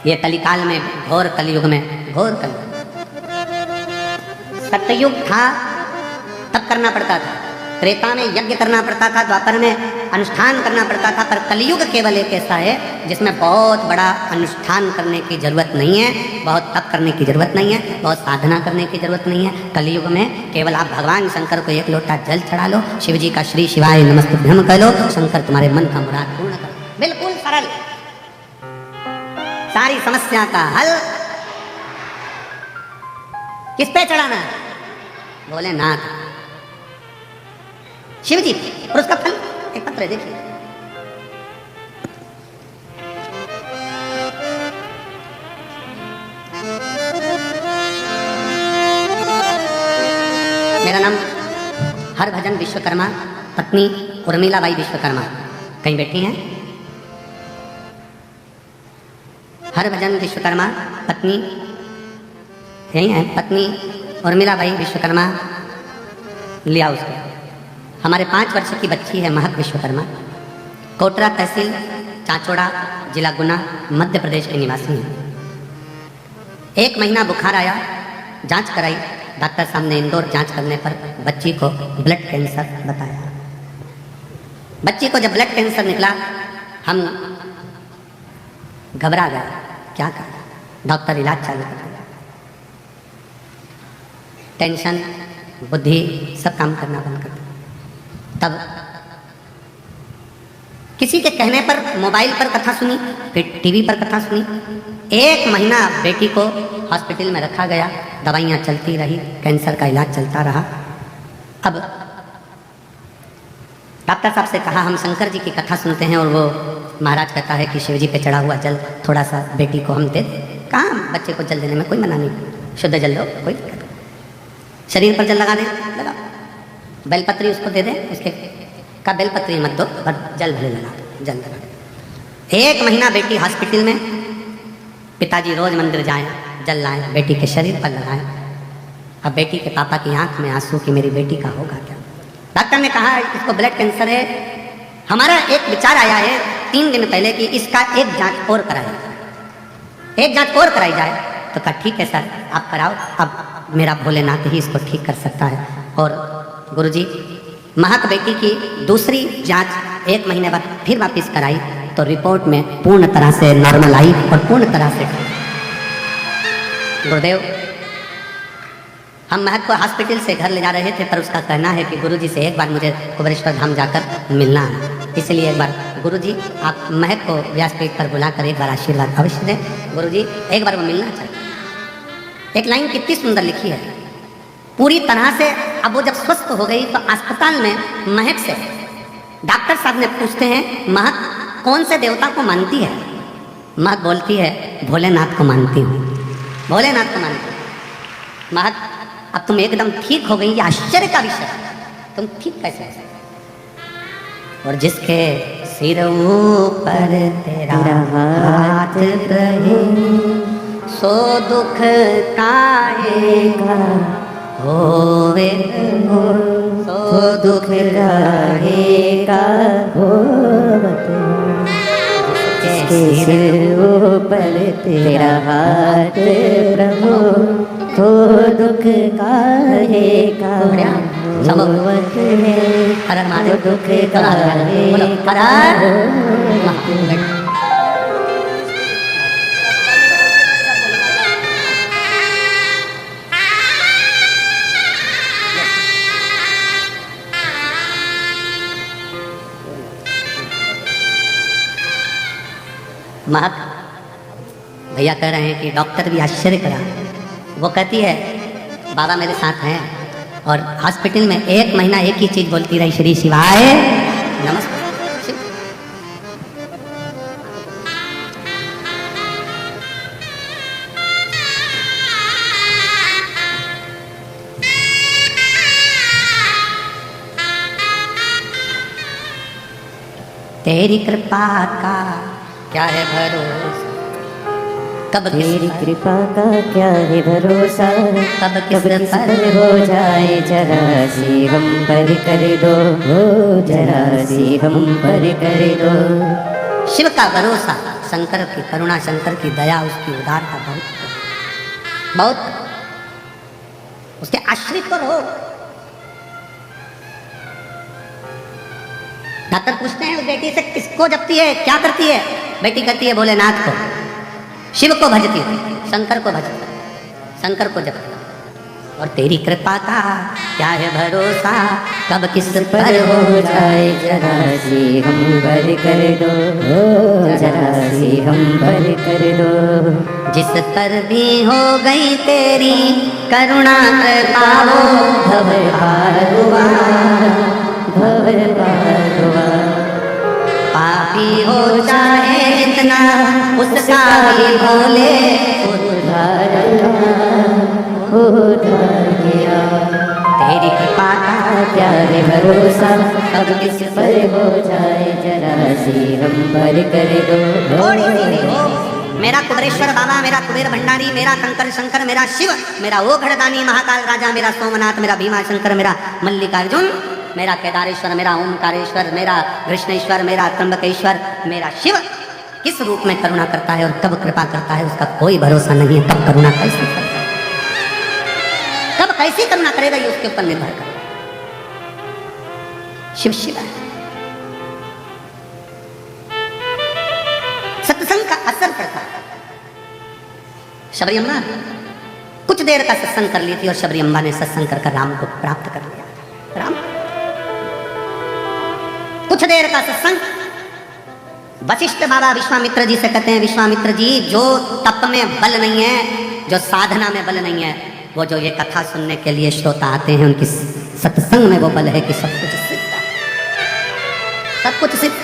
S1: ये कलिकाल में, घोर कलयुग में, घोर कलयुग, सत्ययुग था तब करना पड़ता था, त्रेता में यज्ञ करना पड़ता था, द्वापर में अनुष्ठान करना पड़ता था, पर कलयुग केवल एक ऐसा है जिसमें बहुत बड़ा अनुष्ठान करने की जरूरत नहीं है, बहुत तप करने की जरूरत नहीं है, बहुत साधना करने की जरूरत नहीं है। कलयुग में केवल आप भगवान शंकर को 1 लोटा जल चढ़ा लो, शिव जी का श्री शिवाय नमस्तुभ्यम कह लो, शंकर तुम्हारे मन का मुराद पूर्ण कर। बिल्कुल सरल, सारी समस्या का हल किस पे चढ़ाना है? भोलेनाथ, शिव जी। और उसका फल एक पत्र है, देखिए। मेरा नाम हरभजन विश्वकर्मा, पत्नी उर्मिलाबाई विश्वकर्मा कहीं बैठी हैं। हरभजन विश्वकर्मा, पत्नी यही है, पत्नी उर्मिलाबाई विश्वकर्मा लिया उसको। हमारे 5 वर्ष की बच्ची है महक विश्वकर्मा, कोटरा तहसील चाचोड़ा जिला गुना मध्य प्रदेश के निवासी हैं। 1 महीना बुखार आया, जांच कराई, डॉक्टर साहब ने इंदौर जांच करने पर बच्ची को ब्लड कैंसर बताया। बच्ची को जब ब्लड कैंसर निकला हम घबरा गए, क्या करें? डॉक्टर इलाज चालू कर दिया। टेंशन, बुद्धि सब काम करना बंद कर दिया। तब किसी के कहने पर मोबाइल पर कथा सुनी, फिर टीवी पर कथा सुनी। 1 महीना बेटी को हॉस्पिटल में रखा गया, दवाइयाँ चलती रही, कैंसर का इलाज चलता रहा। अब डॉक्टर साहब से कहा हम शंकर जी की कथा सुनते हैं और वो महाराज कहता है कि शिव जी पे चढ़ा हुआ जल थोड़ा सा बेटी को हम दे दें। कहाँ बच्चे को जल देने में कोई मना नहीं, शुद्ध जल दो, कोई दिक्कत नहीं। शरीर पर जल लगा दें, लगा। बेलपत्री उसको दे दें, उसके का बेलपत्री मत दो पर जल भले लगा दो, जल लगा दो। 1 महीना बेटी हॉस्पिटल में, पिताजी रोज मंदिर जाएं, जल लाएं, बेटी के शरीर पर लगाएं। अब बेटी के पापा की आंख में आंसू कि मेरी बेटी का होगा क्या। डॉक्टर ने कहा इसको ब्लड कैंसर है। हमारा एक विचार आया है 3 दिन पहले कि इसका एक जांच और कराई जाए, एक जांच और कराई जाए। तो कहा ठीक है सर आप कराओ, अब मेरा भोलेनाथ ही इसको ठीक कर सकता है। और गुरुजी महक बेटी की दूसरी जांच 1 महीने बाद फिर वापस कराई तो रिपोर्ट में पूर्ण तरह से नॉर्मल आई और पूर्ण तरह से गुरुदेव हम महक को हॉस्पिटल से घर ले जा रहे थे पर उसका कहना है कि गुरुजी से एक बार मुझे कुबेरेश्वर धाम जाकर मिलना है, इसलिए एक बार गुरुजी आप महक को व्यासपीठ पर बुलाकर एक बार आशीर्वाद अवश्य दें। गुरुजी एक बार वो मिलना चाहिए। एक लाइन कितनी सुंदर लिखी है पूरी तरह से। अब वो जब स्वस्थ हो गई तो अस्पताल में महक से डॉक्टर साहब ने पूछते हैं महक कौन से देवता को मानती है। महक बोलती है भोलेनाथ को मानती हूँ, भोलेनाथ को मानती हूँ। महक अब तुम एकदम ठीक हो गई, ये आश्चर्य का विषय, तुम ठीक कैसे हो? और जिसके सिर ऊपर तेरा हाथ रहे सो दुख काहेगा होवे सो दुख रहेगा
S2: जिसके सिर ऊपर तेरा हाथ प्रभु तो दुख काहेगा होवत है,
S1: हर महादेव
S2: दुख काहेगा।
S1: महक भैया कह रहे हैं कि डॉक्टर भी आश्चर्य करा। वो कहती है बाबा मेरे साथ हैं और हॉस्पिटल में 1 महीना एक ही चीज बोलती रही, श्री शिवाय नमस्कार। तेरी कृपा का क्या है भरोसा, कब
S2: तेरी कृपा का क्या है भरोसा,
S1: कब
S2: कब
S1: किस
S2: किस
S1: पर
S2: पर हो जाए जरा सी हम पर कर दो, हो जरा सी हम पर कर दो।
S1: शिव का भरोसा, शंकर की करुणा, शंकर की दया, उसकी उदारता बहुत उसके आश्रित तो रहो। डॉक्टर पूछते हैं उस बेटी से किसको जपती है, क्या करती है। बेटी कहती है भोलेनाथ को, शिव को भजती है, शंकर को भजती, शंकर को जपती। और तेरी कृपा का क्या है भरोसा, कब किस पर हो
S2: जाए जरा सी हम पर कर दो, हो जरा सी हम पर कर दो।
S1: जिस पर भी हो गई तेरी करुणा कृपा हो,
S2: भव पार हुआ, भव पार हुआ।
S1: पापी हो चाहे जितना उसका भी भोले
S2: उद्धार उद्धार किया।
S1: तेरी कृपा का
S2: क्या है भरोसा, कब किस पर हो जाए जरा सी हम पर कर दो।
S1: थोड़ी सी नहीं हो। मेरा कुबेरेश्वर बाबा, मेरा कुबेर भंडारी, मेरा कंकर शंकर, मेरा शिव, मेरा ओघड़दानी महाकाल राजा, मेरा सोमनाथ, मेरा भीमा शंकर, मेरा मल्लिकार्जुन, मेरा केदारेश्वर, मेरा ओमकारेश्वर, मेरा कृष्णेश्वर, मेरा त्र्यंबकेश्वर, मेरा शिव किस रूप में करुणा करता है और कब कृपा करता है उसका कोई भरोसा नहीं है। कब करुणा कैसी करता है, कब कैसी करुणा करेगा ये उसके ऊपर निर्भर कर। शिव शिव है। सत्संग का असर पड़ता है। शबरी अम्मा कुछ देर का सत्संग कर ली थी और शबरी अम्मा ने सत्संग कर राम को प्राप्त कर लिया। राम कुछ देर का सत्संग वशिष्ठ बाबा विश्वामित्र जी से कहते हैं, विश्वामित्र जी, जो तप में बल नहीं है, जो साधना में बल नहीं है, वो जो ये कथा सुनने के लिए श्रोता आते हैं, उनकी सत्संग में वो बल है कि सब कुछ सिद्ध है, सब कुछ सिद्ध।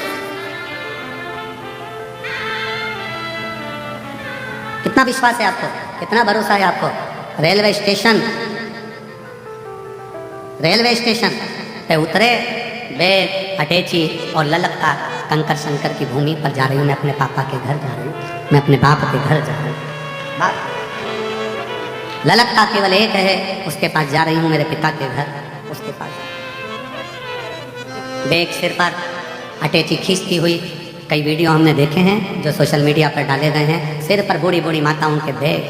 S1: कितना विश्वास है आपको, कितना भरोसा है आपको? रेलवे स्टेशन पे उतरे, बेग, अटैची और ललकता कंकर शंकर की भूमि पर जा रही हूँ, मैं अपने पापा के घर जा रही हूँ, मैं अपने बाप के घर जा रही हूँ। ललकता केवल एक है, उसके पास जा रही हूँ, मेरे पिता के घर, उसके पास। बेग सिर पर, अटैची खींचती हुई, कई वीडियो हमने देखे हैं जो सोशल मीडिया पर डाले गए हैं, सिर पर बूढ़ी बूढ़ी माताओं के बेग।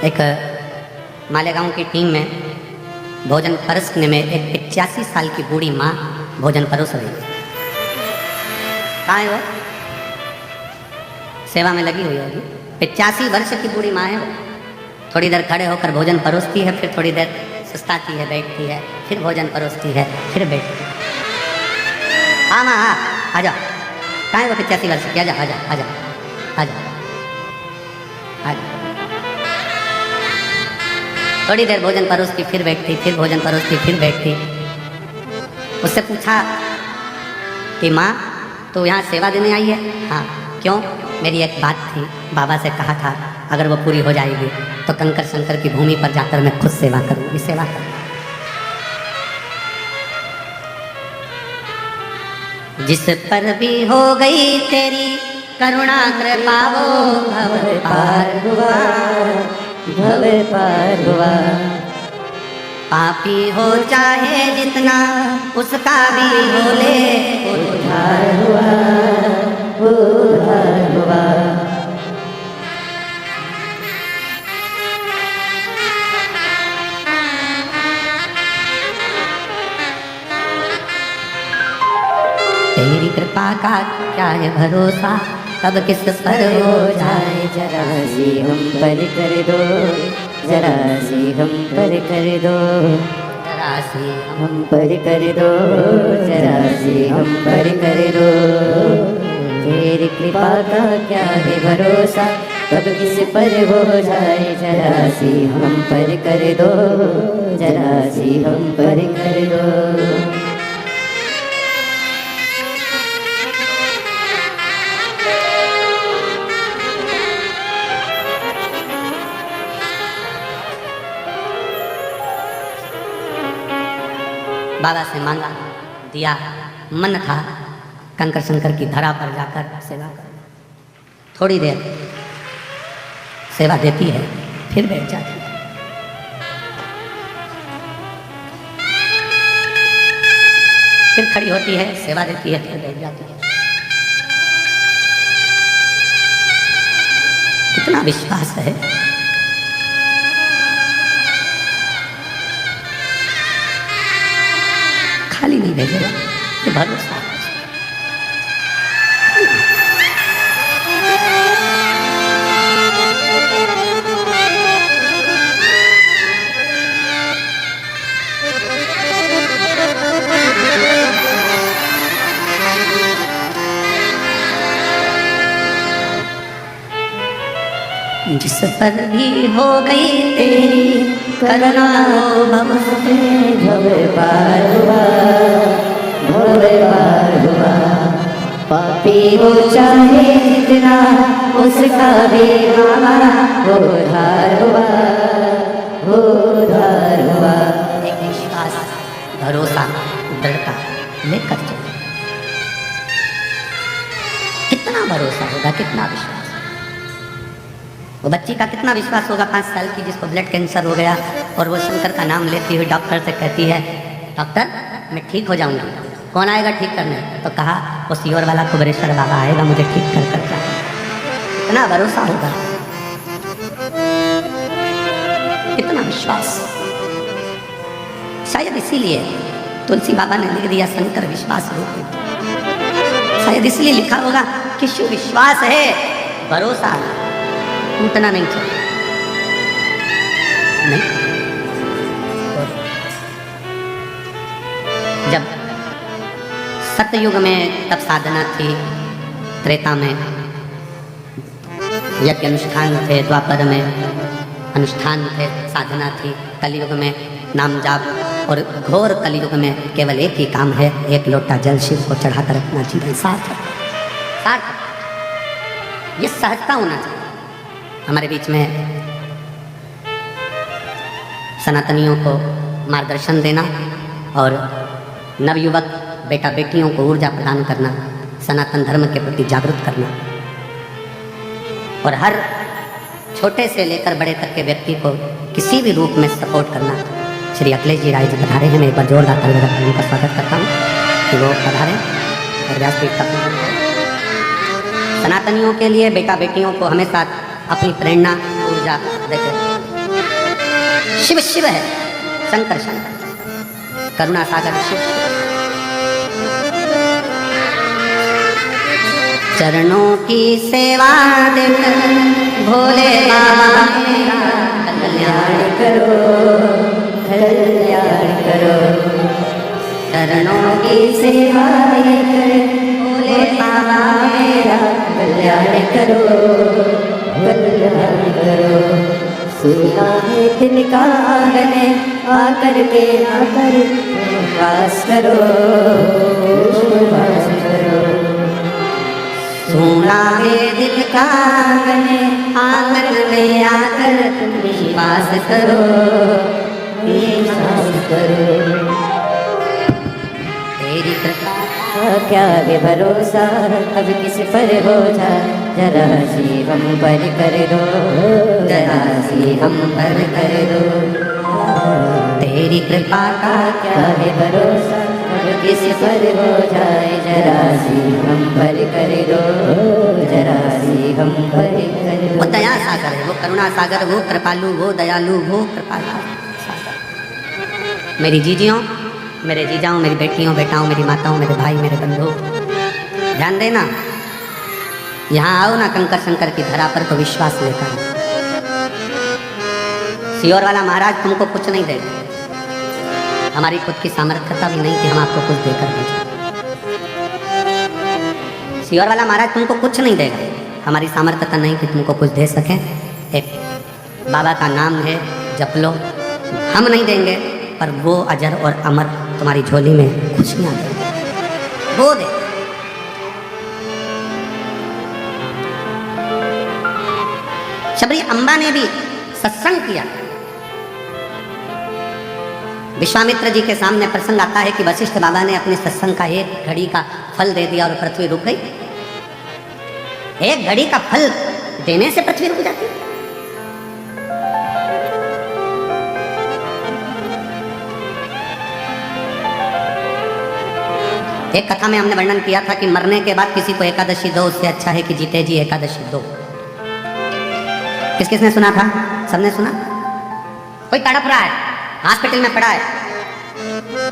S1: एक मालेगांव की टीम में भोजन परोसने में एक 85 साल की बूढ़ी माँ भोजन परोस रही है। कहाँ है वो? सेवा में लगी हुई होगी। 85 वर्ष की बूढ़ी माँ है वो। थोड़ी देर खड़े होकर भोजन परोसती है, फिर थोड़ी देर सुस्ताती है, बैठती है, फिर भोजन परोसती है, फिर बैठती है। हाँ माँ, हाँ आ जाओ। कहाँ है वो 85 वर्ष की? आ जाओ, आ जाओ, आ जाओ, आ जाओ, आ जाओ। थोड़ी देर भोजन परोसती, फिर बैठती, फिर भोजन परोसती, फिर बैठती। उससे पूछा कि माँ, तो यहाँ सेवा देने आई है? हाँ। क्यों? मेरी एक बात थी, बाबा से कहा था अगर वो पूरी हो जाएगी तो कंकर शंकर की भूमि पर जाकर मैं खुद सेवा करूँगी, सेवा करूँगी। जिस पर भी हो गई तेरी करुणा कृपा, वो भव पार हुआ, भव पार हुआ। पापी हो चाहे जितना, उसका भी भोले उद्धार हुआ, उद्धार हुआ। तेरी कृपा का क्या है भरोसा, कब किस पर हो जाए,
S2: जरा सी हम पर कर दो, जरा सी हम पर कर दो,
S1: जरा सी
S2: हम पर कर दो, जरा सी हम पर कर दो। तेरी कृपा का क्या है भरोसा, कब किस पर हो जाए, जरा सी हम पर कर दो, जरा सी हम पर कर दो।
S1: बाबा से मांगा, दिया, मन था कंकर शंकर की धरा पर जाकर सेवा कर। थोड़ी देर सेवा देती है, फिर बैठ जाती है। फिर खड़ी होती है, सेवा देती है, फिर बैठ जाती है। कितना विश्वास है। खाली नहीं भेजेगा, ये भरोसा है। जिस पर भी हो गई तेरी करुणा, हो भव
S2: भव पार हुआ, भव पार हुआ। पापी हो चाहे जितना, उसका भी हमारा उद्धार हुआ, उद्धार हुआ।
S1: एक विश्वास, भरोसा, दृढ़ता लेकर चले। कितना भरोसा होगा, कितना विश्वास। वो बच्ची का कितना विश्वास होगा 5 साल की, जिसको ब्लड कैंसर हो गया और वो शंकर का नाम लेती हुई डॉक्टर से कहती है, डॉक्टर मैं ठीक हो जाऊंगा। कौन आएगा ठीक करने? तो कहा वो सीहोर वाला कुबरेश्वर बाबा आएगा, मुझे ठीक कर कर जाए। कितना भरोसा होगा, कितना विश्वास। शायद इसीलिए तुलसी बाबा ने लिख दिया शंकर विश्वास रूप। शायद इसलिए लिखा होगा कि शिव विश्वास है, भरोसा, टूटना नहीं चाहिए। नहीं। तो जब सतयुग में तब साधना थी, त्रेता में यज्ञ अनुष्ठान थे, द्वापर में अनुष्ठान थे, साधना थी, कलयुग में नाम जाप, और घोर कलयुग में केवल एक ही काम है, एक लोटा जल शिव को चढ़ाकर अपना जीवन सार्थक। ये सहजता होना चाहिए हमारे बीच में। सनातनियों को मार्गदर्शन देना और नवयुवक बेटा बेटियों को ऊर्जा प्रदान करना, सनातन धर्म के प्रति जागरूक करना, और हर छोटे से लेकर बड़े तक के व्यक्ति को किसी भी रूप में सपोर्ट करना। श्री अखिलेश जी राय जी पधारे हैं, मैं एक बार जोरदार तालियों से उनका स्वागत करता हूँ कि वो पधारे और व्यासपीठ पर। सनातनियों के लिए बेटा बेटियों को हमेशा अपनी प्रेरणा ऊर्जा देते। शिव शिव है, शंकर शंकर, करुणा सागर शिव। चरणों की सेवा देकर भोले बाबा कल्याण करो, कल्याण करो। चरणों की सेवा देकर भोले बाबा मेरा कल्याण करो, कल्याण करो। सुना है दिल का आंगन आकर के आकर वास करो, वास करो। सुना है दिल का आंगन में आकर वास करो, वास करो। तेरी कृपा क्या है भरोसा, अब किस पर हो जा, जरा सी हम पर कर दो, जरा सी हम पर कर दो। तेरी कृपा का क्या है भरोसा, अब किस पर हो जाए, जरा सी हम पर कर दो, जरा सी हम पर कर दो। वो दया सागर है, वो करुणा सागर, वो कृपालु, वो दयालु, वो कृपालु सागर। मेरी जीजियों, मेरे जीजाओं, मेरी बेटियों बेटाओं, मेरी माताओं, मेरे भाई, मेरे बंधु, ध्यान देना। यहाँ आओ ना कंकर शंकर की धरा पर, तो विश्वास लेकर। सियोर वाला महाराज तुमको कुछ नहीं देगा, हमारी खुद की सामर्थ्यता भी नहीं कि हम आपको कुछ देकर भेजें। सियोर वाला महाराज तुमको कुछ नहीं देगा, हमारी सामर्थ्यता नहीं कि तुमको कुछ दे सकें। एक बाबा का नाम है, जप लो। हम नहीं देंगे, पर वो अजर और अमर तुम्हारी झोली में खुशियां दे, वो दे। शबरी अम्बा ने भी सत्संग किया। विश्वामित्र जी के सामने प्रसंग आता है कि वशिष्ठ बाबा ने अपने सत्संग का एक घड़ी का फल दे दिया और पृथ्वी रुक गई। एक घड़ी का फल देने से पृथ्वी रुक जाती है। एक कथा में हमने वर्णन किया था कि मरने के बाद किसी को एकादशी दो, उससे अच्छा है कि जीते जी एकादशी दो। किस किसने सुना था? सबने सुना। कोई तड़प रहा है, हॉस्पिटल में पड़ा है,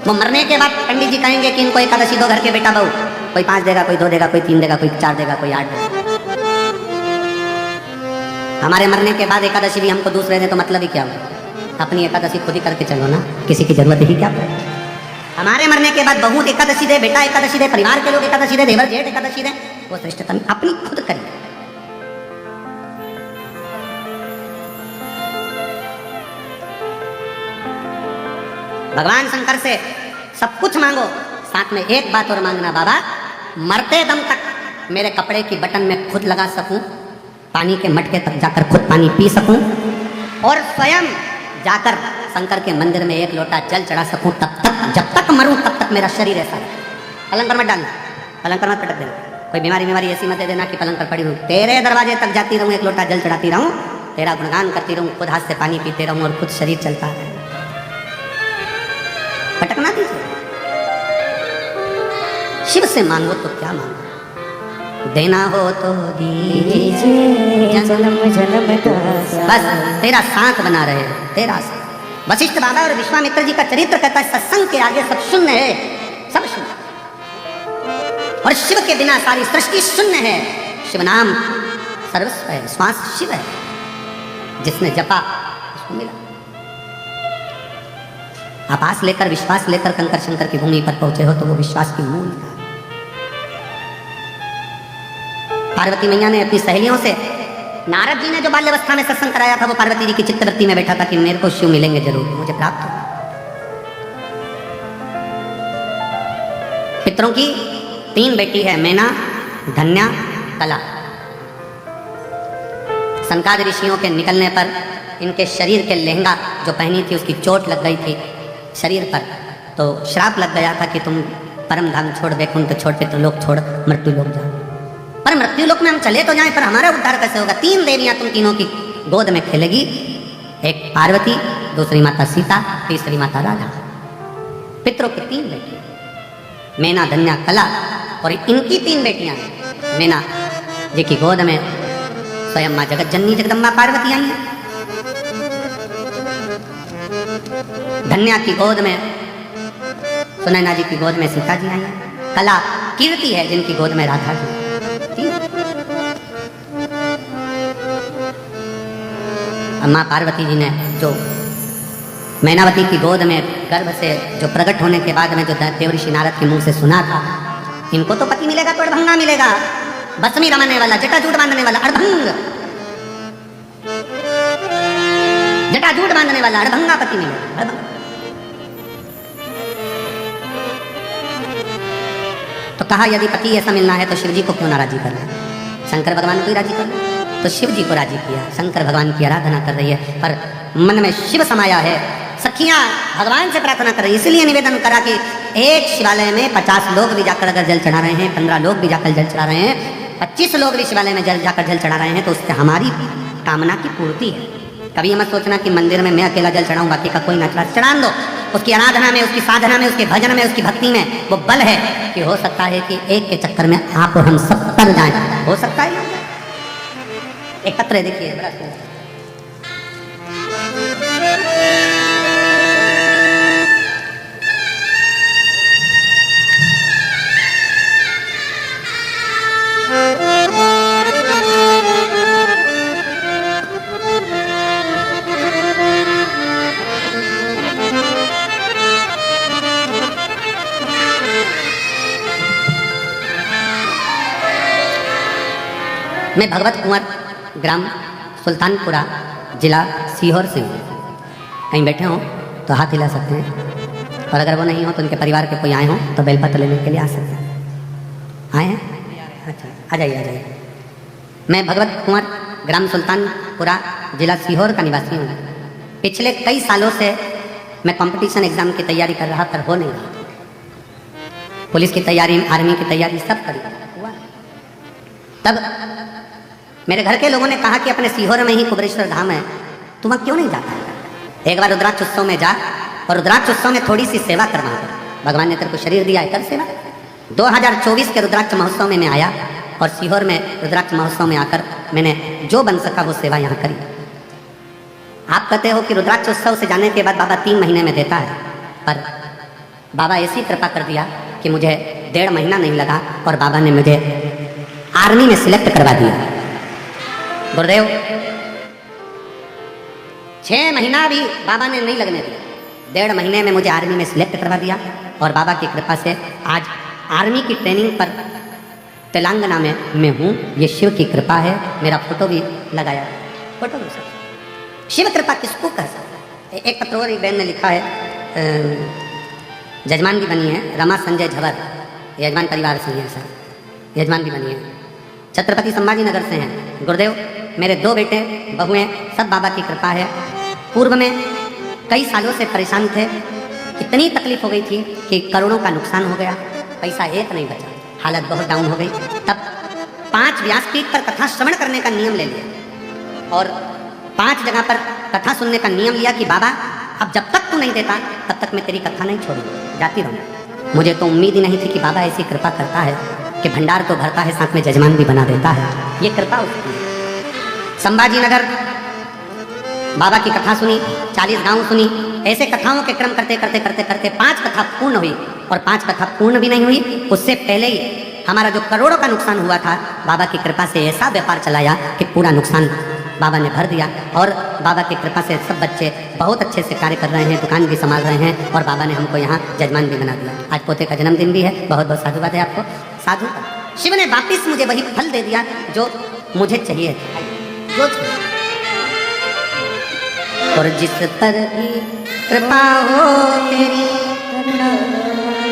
S1: वो मरने के बाद पंडित जी कहेंगे कि इनको एकादशी दो घर के बेटा बहू। कोई 5 देगा, कोई 2 देगा, कोई 3 देगा, कोई 4 देगा, कोई 8 देगा। हमारे मरने के बाद एकादशी भी हमको दूसरे दे तो मतलब ही क्या हुआ? अपनी एकादशी खुद ही करके चलो ना, किसी की जरूरत ही क्या पड़े। हमारे मरने के बाद बहू एकादशी दे, बेटा एकादशी दे, परिवार के लोग एकादशी दे, देवर जेठ एकादशी दे, वो श्रेष्ठता अपनी खुद करिए। भगवान शंकर से सब कुछ मांगो, साथ में एक बात और मांगना, बाबा मरते दम तक मेरे कपड़े की बटन में खुद लगा सकूं, पानी के मटके तक जाकर खुद पानी पी सकूं, और स्वयं जाकर शंकर के मंदिर में 1 लोटा जल चढ़ा सकूं, तब तक, जब तक मरूं तब तक मेरा शरीर ऐसा है। पलंग पर मत डालना, पलंग पर मत पटक देना, कोई बीमारी ऐसी मत दे देना कि पलंग पर पड़ी हूँ। तेरे दरवाजे तक जाती रहूं, 1 लोटा जल चढ़ाती रहूं, तेरा गुणगान करती रहूं, खुद हाथ से पानी पीते रहूं और खुद शरीर चलता है। भटकना दीजिए। शिव से मांगो तो क्या मांगो, देना हो तो दीजिए, जन्म जन्म का बस तेरा साथ बना रहे, तेरा साथ। वशिष्ठ बाबा और विश्वामित्र जी का चरित्र कहता है सत्संग के आगे सब शून्य है, सब शून्य। और शिव के बिना सारी सृष्टि शून्य है। शिव नाम सर्वस्व है, श्वास शिव है, जिसने जपा उसको मिला। आप आस लेकर, विश्वास लेकर कंकर शंकर की भूमि पर पहुंचे हो तो वो विश्वास की मूल था। पार्वती मैया ने अपनी सहेलियों से, नारद जी ने जो बाल्यावस्था में सत्संग कराया था वो पार्वती जी की चित्तवृत्ति में बैठा था कि मेरे को शिव मिलेंगे जरूर, मुझे प्राप्त हो। पितरों की 3 बेटी है, मैना, धन्या, कला। सनकाद ऋषियों के निकलने पर इनके शरीर के लहंगा जो पहनी थी उसकी चोट लग गई थी शरीर पर, तो श्राप लग गया था कि तुम परम धाम छोड़, वैकुंठ छोड़, पितृलोक छोड़, मृत्यु लोक जाओ। पर मृत्यु लोक में हम चले तो जाएं, पर हमारा उद्धार कैसे होगा? 3 देवियां तुम तीनों की गोद में खेलेगी, एक पार्वती, दूसरी माता सीता, तीसरी माता राधा। पितरों की 3 बेटी, मैना, धन्या, कला, और इनकी 3 बेटियां हैं। मैना जी की गोद में स्वयं माँ जगत जननी जगदम्बा पार्वती आई है। धन्या की गोद में सुनैना जी की गोद में सीता जी आई है। कला कीर्ति है जिनकी गोद में राधा जी। माँ पार्वती जी ने जो मैनावती की गोद में गर्भ से जो प्रकट होने के बाद में जो देवऋषि नारद के मुंह से सुना था, इनको तो पति मिलेगा तो अड़भंगा मिलेगा, बसमी रमाने वाला, जटाजूट बांधने वाला अड़भंग, जटाजूट बांधने वाला अड़भंगा पति मिलेगा। तो कहा यदि पति ऐसा मिलना है तो शिव जी को क्यों ना राजी कर ले, शंकर भगवान को ही राजी कर ले। तो शिव जी को राजी किया, शंकर भगवान की आराधना कर रही है, पर मन में शिव समाया है। सखियां भगवान से प्रार्थना कर रही है, इसलिए निवेदन करा कि एक शिवालय में 50 लोग भी जाकर अगर जल चढ़ा रहे हैं, 15 लोग भी जाकर जल चढ़ा रहे हैं, 25 लोग भी शिवालय में जाकर जल चढ़ा रहे हैं, तो उससे हमारी कामना की पूर्ति है। कभी मत सोचना कि मंदिर में मैं अकेला जल चढ़ाऊं, बाकी का कोई ना चढ़ा, चढ़ा दो। उसकी आराधना में, उसकी साधना में, उसके भजन में, उसकी भक्ति में वो बल है कि हो सकता है कि एक के चक्कर में आप और हम सब तर जाएं। हो सकता है। एक पत्र देखिए, मैं भगवत कुंवर, ग्राम सुल्तानपुरा, जिला सीहोर से हूँ। कहीं बैठे हों तो हाथ हिला सकते हैं, और अगर वो नहीं हो तो उनके परिवार के कोई आए हों तो बेलपत्र लेने के लिए आ सकते हैं। आए हैं? अच्छा, आ जाइए, आ जाइए। मैं भगवत कुंवर, ग्राम सुल्तानपुरा, जिला सीहोर का निवासी हूँ। पिछले कई सालों से मैं कंपटीशन एग्जाम की तैयारी कर रहा, पर हो नहीं रहा। पुलिस की तैयारी, आर्मी की तैयारी सब करी हुआ। तब मेरे घर के लोगों ने कहा कि अपने सीहोर में ही कुबरेश्वर धाम है, तुम क्यों नहीं जाता है? एक बार रुद्राक्ष उत्सव में जा और रुद्राक्ष उत्सव में थोड़ी सी सेवा करवा दो, भगवान ने तेरे को शरीर दिया है, कर सेवा। 2024 के रुद्राक्ष महोत्सव में मैं आया और सीहोर में रुद्राक्ष महोत्सव में आकर मैंने जो बन सका वो सेवा यहाँ करी। आप कहते हो कि रुद्राक्ष उत्सव से जाने के बाद बाबा 3 महीने में देता है, पर बाबा ऐसी कृपा कर दिया कि मुझे 1.5 महीना नहीं लगा और बाबा ने मुझे आर्मी में सिलेक्ट करवा दिया। गुरुदेव 6 महीना भी बाबा ने नहीं लगने दिया, 1.5 महीने में मुझे आर्मी में सिलेक्ट करवा दिया। और बाबा की कृपा से आज आर्मी की ट्रेनिंग पर तेलंगाना में मैं हूँ। ये शिव की कृपा है। मेरा फोटो भी लगाया, फोटो भी सब। शिव कृपा किसको कह सकते? एक पत्र और एक बहन ने लिखा है, जजमान भी बनी है, रमा संजय झवर, यजमान परिवार से है सर, यजमान भी बनी है, छत्रपति संभाजी नगर से हैं। गुरुदेव मेरे 2 बेटे बहुएं, सब बाबा की कृपा है। पूर्व में कई सालों से परेशान थे, इतनी तकलीफ हो गई थी कि करोड़ों का नुकसान हो गया, पैसा एक नहीं बचा, हालत बहुत डाउन हो गई। तब 5 व्यासपीठ पर कथा श्रवण करने का नियम ले लिया और 5 जगह पर कथा सुनने का नियम लिया कि बाबा अब जब तक तू नहीं देता तब तक मैं तेरी कथा नहीं छोड़ूंगा, जाती रहूँगा। मुझे तो उम्मीद ही नहीं थी कि बाबा ऐसी कृपा करता है कि भंडार तो भरता है, साथ में जजमान भी बना देता है। ये कृपा उसकी है। संभाजी नगर बाबा की कथा सुनी, 40 गांव सुनी। ऐसे कथाओं के क्रम करते करते करते करते 5 कथा पूर्ण हुई, और 5 कथा पूर्ण भी नहीं हुई उससे पहले ही हमारा जो करोड़ों का नुकसान हुआ था, बाबा की कृपा से ऐसा व्यापार चलाया कि पूरा नुकसान बाबा ने भर दिया और बाबा की कृपा से सब बच्चे बहुत अच्छे से कार्य कर रहे हैं, दुकान भी संभाल रहे हैं और बाबा ने हमको यहाँ जजमान भी बना दिया। आज पोते का जन्मदिन भी है, बहुत बहुत साधुवाद है आपको। साधु शिव ने वापिस मुझे वही फल दे दिया जो मुझे चाहिए था, जो और जिस पर भी कृपा हो तेरी
S2: करुणा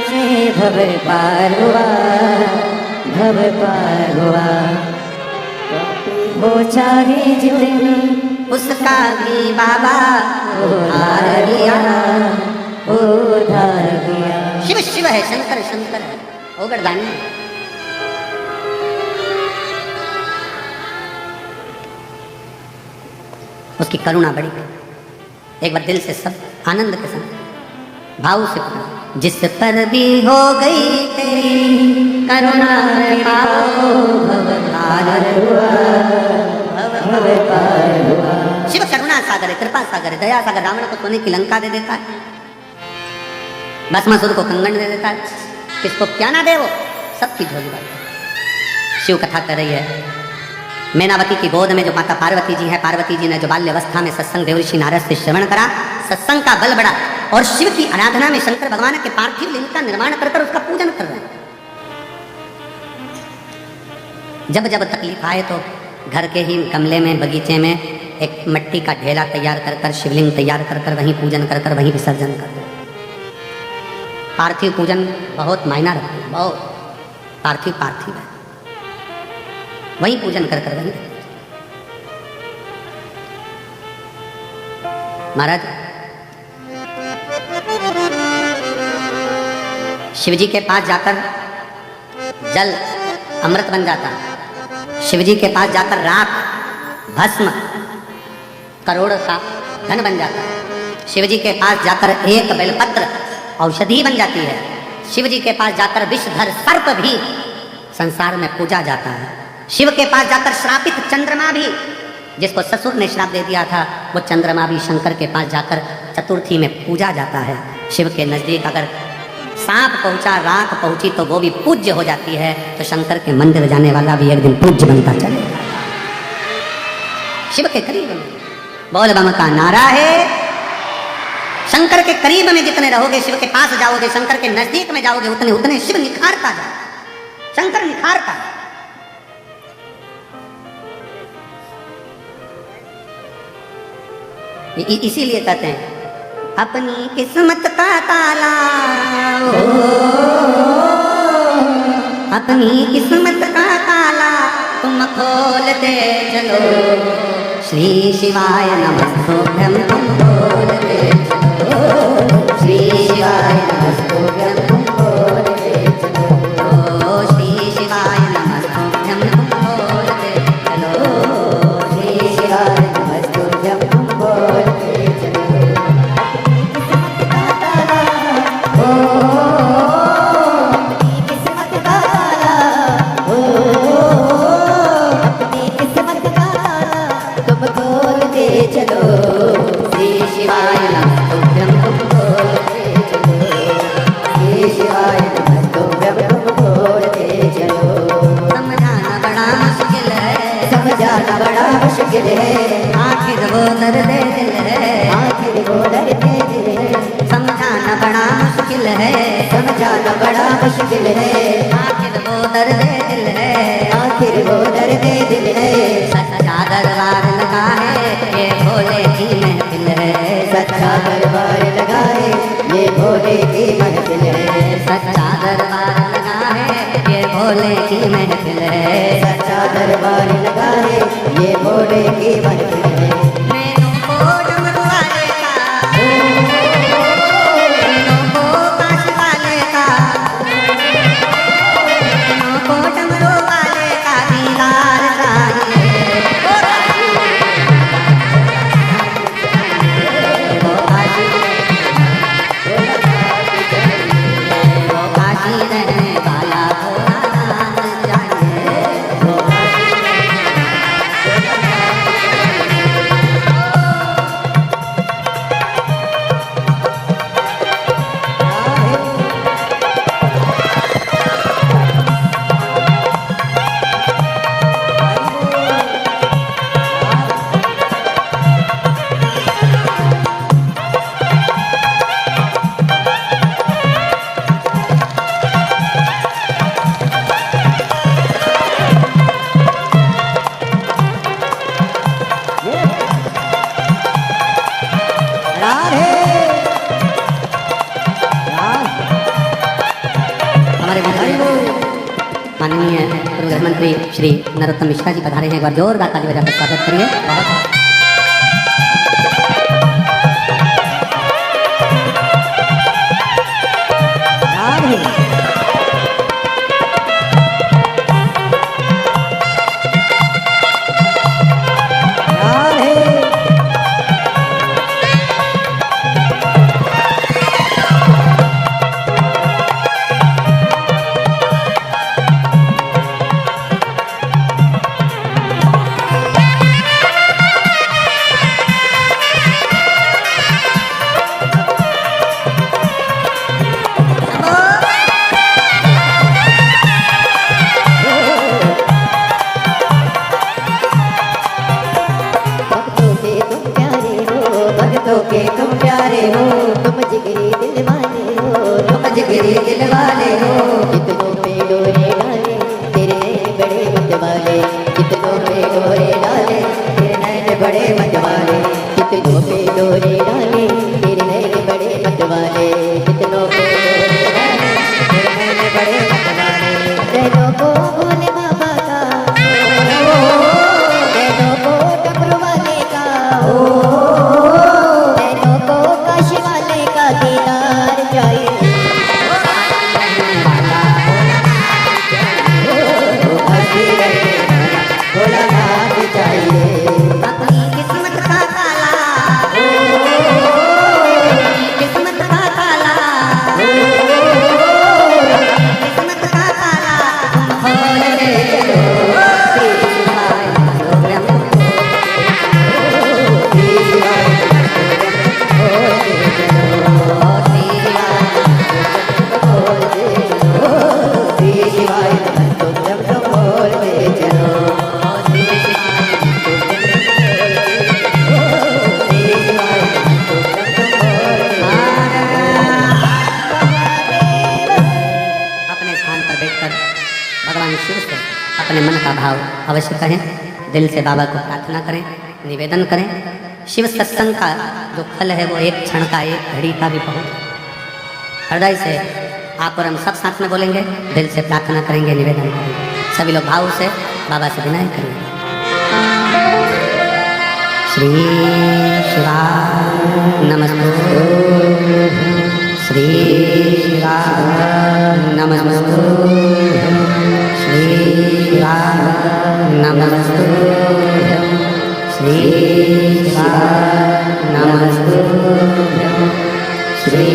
S2: से भव पार हुआ, भव पार हुआ। वो चाहे जितनी
S1: उसका भी बाबा उधार लिया,
S2: उधार दिया।
S1: शिव शिव है, शंकर शंकर है, वो गर्दानी है। उसकी करुणा बड़ी, एक बार दिल से सब आनंद के साथ भाव से पढ़ो। जिस पर भी हो गई तेरी करुणा कृपा हो, भव पार हुआ, भव पार हुआ। शिव करुणा सागर है, कृपा सागर है, दया सागर। रावण को सोने की लंका दे देता है, भस्मासुर को कंगन दे देता है, किसको क्या ना दे वो सब चीज होगी बात। शिव कथा कर रही है मैनावती की गोद में जो माता पार्वती जी है, पार्वती जी ने जो बाल्य अवस्था में सत्संग देवऋषि नारद से श्रवण करा, सत्संग का बल बढ़ा और शिव की आराधना में शंकर भगवान के पार्थिव लिंग का निर्माण कर उसका पूजन कर रहे हैं। जब जब तकलीफ आए तो घर के ही गमले में, बगीचे में एक मिट्टी का ढेला तैयार कर शिवलिंग तैयार कर वहीं पूजन कर वहीं विसर्जन कर। पार्थिव पूजन बहुत मायना रखते हैं, बहुत। पार्थिव पार्थिव है, वहीं पूजन कर वहीं। महाराज शिवजी के पास जाकर जल अमृत बन जाता, शिवजी के पास जाकर राख भस्म करोड़ का धन बन जाता है, शिवजी के पास जाकर एक बेलपत्र औषधि बन जाती है, शिवजी के पास जाकर विषधर सर्प भी संसार में पूजा जाता है, शिव के पास जाकर श्रापित चंद्रमा भी, जिसको ससुर ने श्राप दे दिया था, वो चंद्रमा भी शंकर के पास जाकर चतुर्थी में पूजा जाता है। शिव के नजदीक अगर सांप पहुंचा, राख पहुंची तो वो भी पूज्य हो जाती है, तो शंकर के मंदिर जाने वाला भी एक दिन पूज्य बनता चलेगा। शिव के करीब में बोल बम का नारा है। शंकर के करीब में जितने रहोगे, शिव के पास जाओगे, शंकर के नजदीक में जाओगे, उतने उतने शिव निखारता जाए, शंकर निखारता है। इसीलिए कहते हैं अपनी किस्मत का ताला, अपनी किस्मत का ताला तुम खोलते चलो, श्री शिवाय नमस्तुभ्यं तुम खोलते चलो, श्री शिवाय नमस्तुभ्यं तुम खोलते चलो, श्री शिवाय नमस्तुभ्यं तुम खोलते चलो, श्री शिवाय नमस्तुभ्यं तुम खोलते चलो। आखिर वो दर्द दिल है, आखिर वो दर्द दिल है, समझाना बड़ा मुश्किल है, समझाना बड़ा मुश्किल है, आखिर वो दर्द दिल है, आखिर वो दर्द दिल है। सच्चा दरबार लगा है ये भोले की महफिल है, सच्चा दरबार लगा है ये भोले की महफिल है, सच्चा दरबार लगा है ये भोले की महफिल है, सच्चा दरबार लगा है ये भोले की महफिल है। मैनों को डमरू वाले का, मैनों को काश वाले का, मैनों को डमरू वाले का दीदार चाहिए, वो काशी रहने वाला चाहिए। माननीय पूर्व गृह मंत्री श्री नरोत्तम मिश्रा जी पधारे हैं। एक बार जोरदार ताली बजाकर स्वागत करिए।
S2: भक्तों के तुम प्यारे हो, तुम जिगरी दिल वाले हो, तुम जिगरी दिल वाले हो। कितनों पे डोरे डाले तेरे नैन बड़े मत वाले, कितनों पे डोरे डाले तेरे नैन बड़े मत वाले, कितनों पे डोरे डाले तेरे नैन बड़े मत वाले, कितनों पे डोरे डाले तेरे नैन बड़े मत वाले। नैनों को भोले बाबा का हो, नैनों को डमरू वाले का हो, दीदार चाहिए भोलानाथ चाहिए। अपनी किस्मत का ताला, किस्मत का ताला, किस्मत का ताला खोल दे चलो।
S1: भगवान शिव से अपने मन का भाव अवश्य कहें, दिल से बाबा को प्रार्थना करें, निवेदन करें। शिव सत्संग का जो फल है वो एक क्षण का, एक घड़ी का भी बहुत। हृदय से आप और हम सब साथ में बोलेंगे, दिल से प्रार्थना करेंगे, निवेदन करेंगे। सभी लोग भाव से बाबा से विनय करेंगे। श्री शिवाय नमस्तुभ्यं, श्री शिवाय नमस्तुभ्यं, श्री शिवाय नमस्तुभ्यं, श्री शिवाय नमस्तुभ्यं, श्री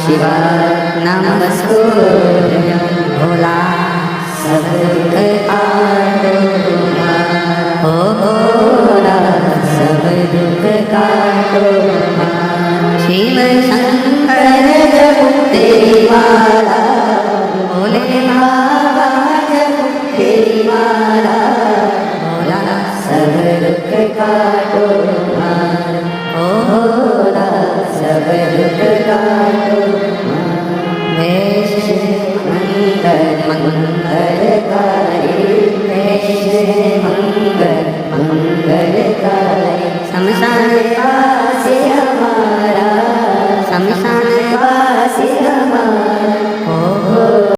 S1: शिवाय नमस्तुभ्यं। भोला सब दुख काटो, ओ भोला सब दुख काटो। शिव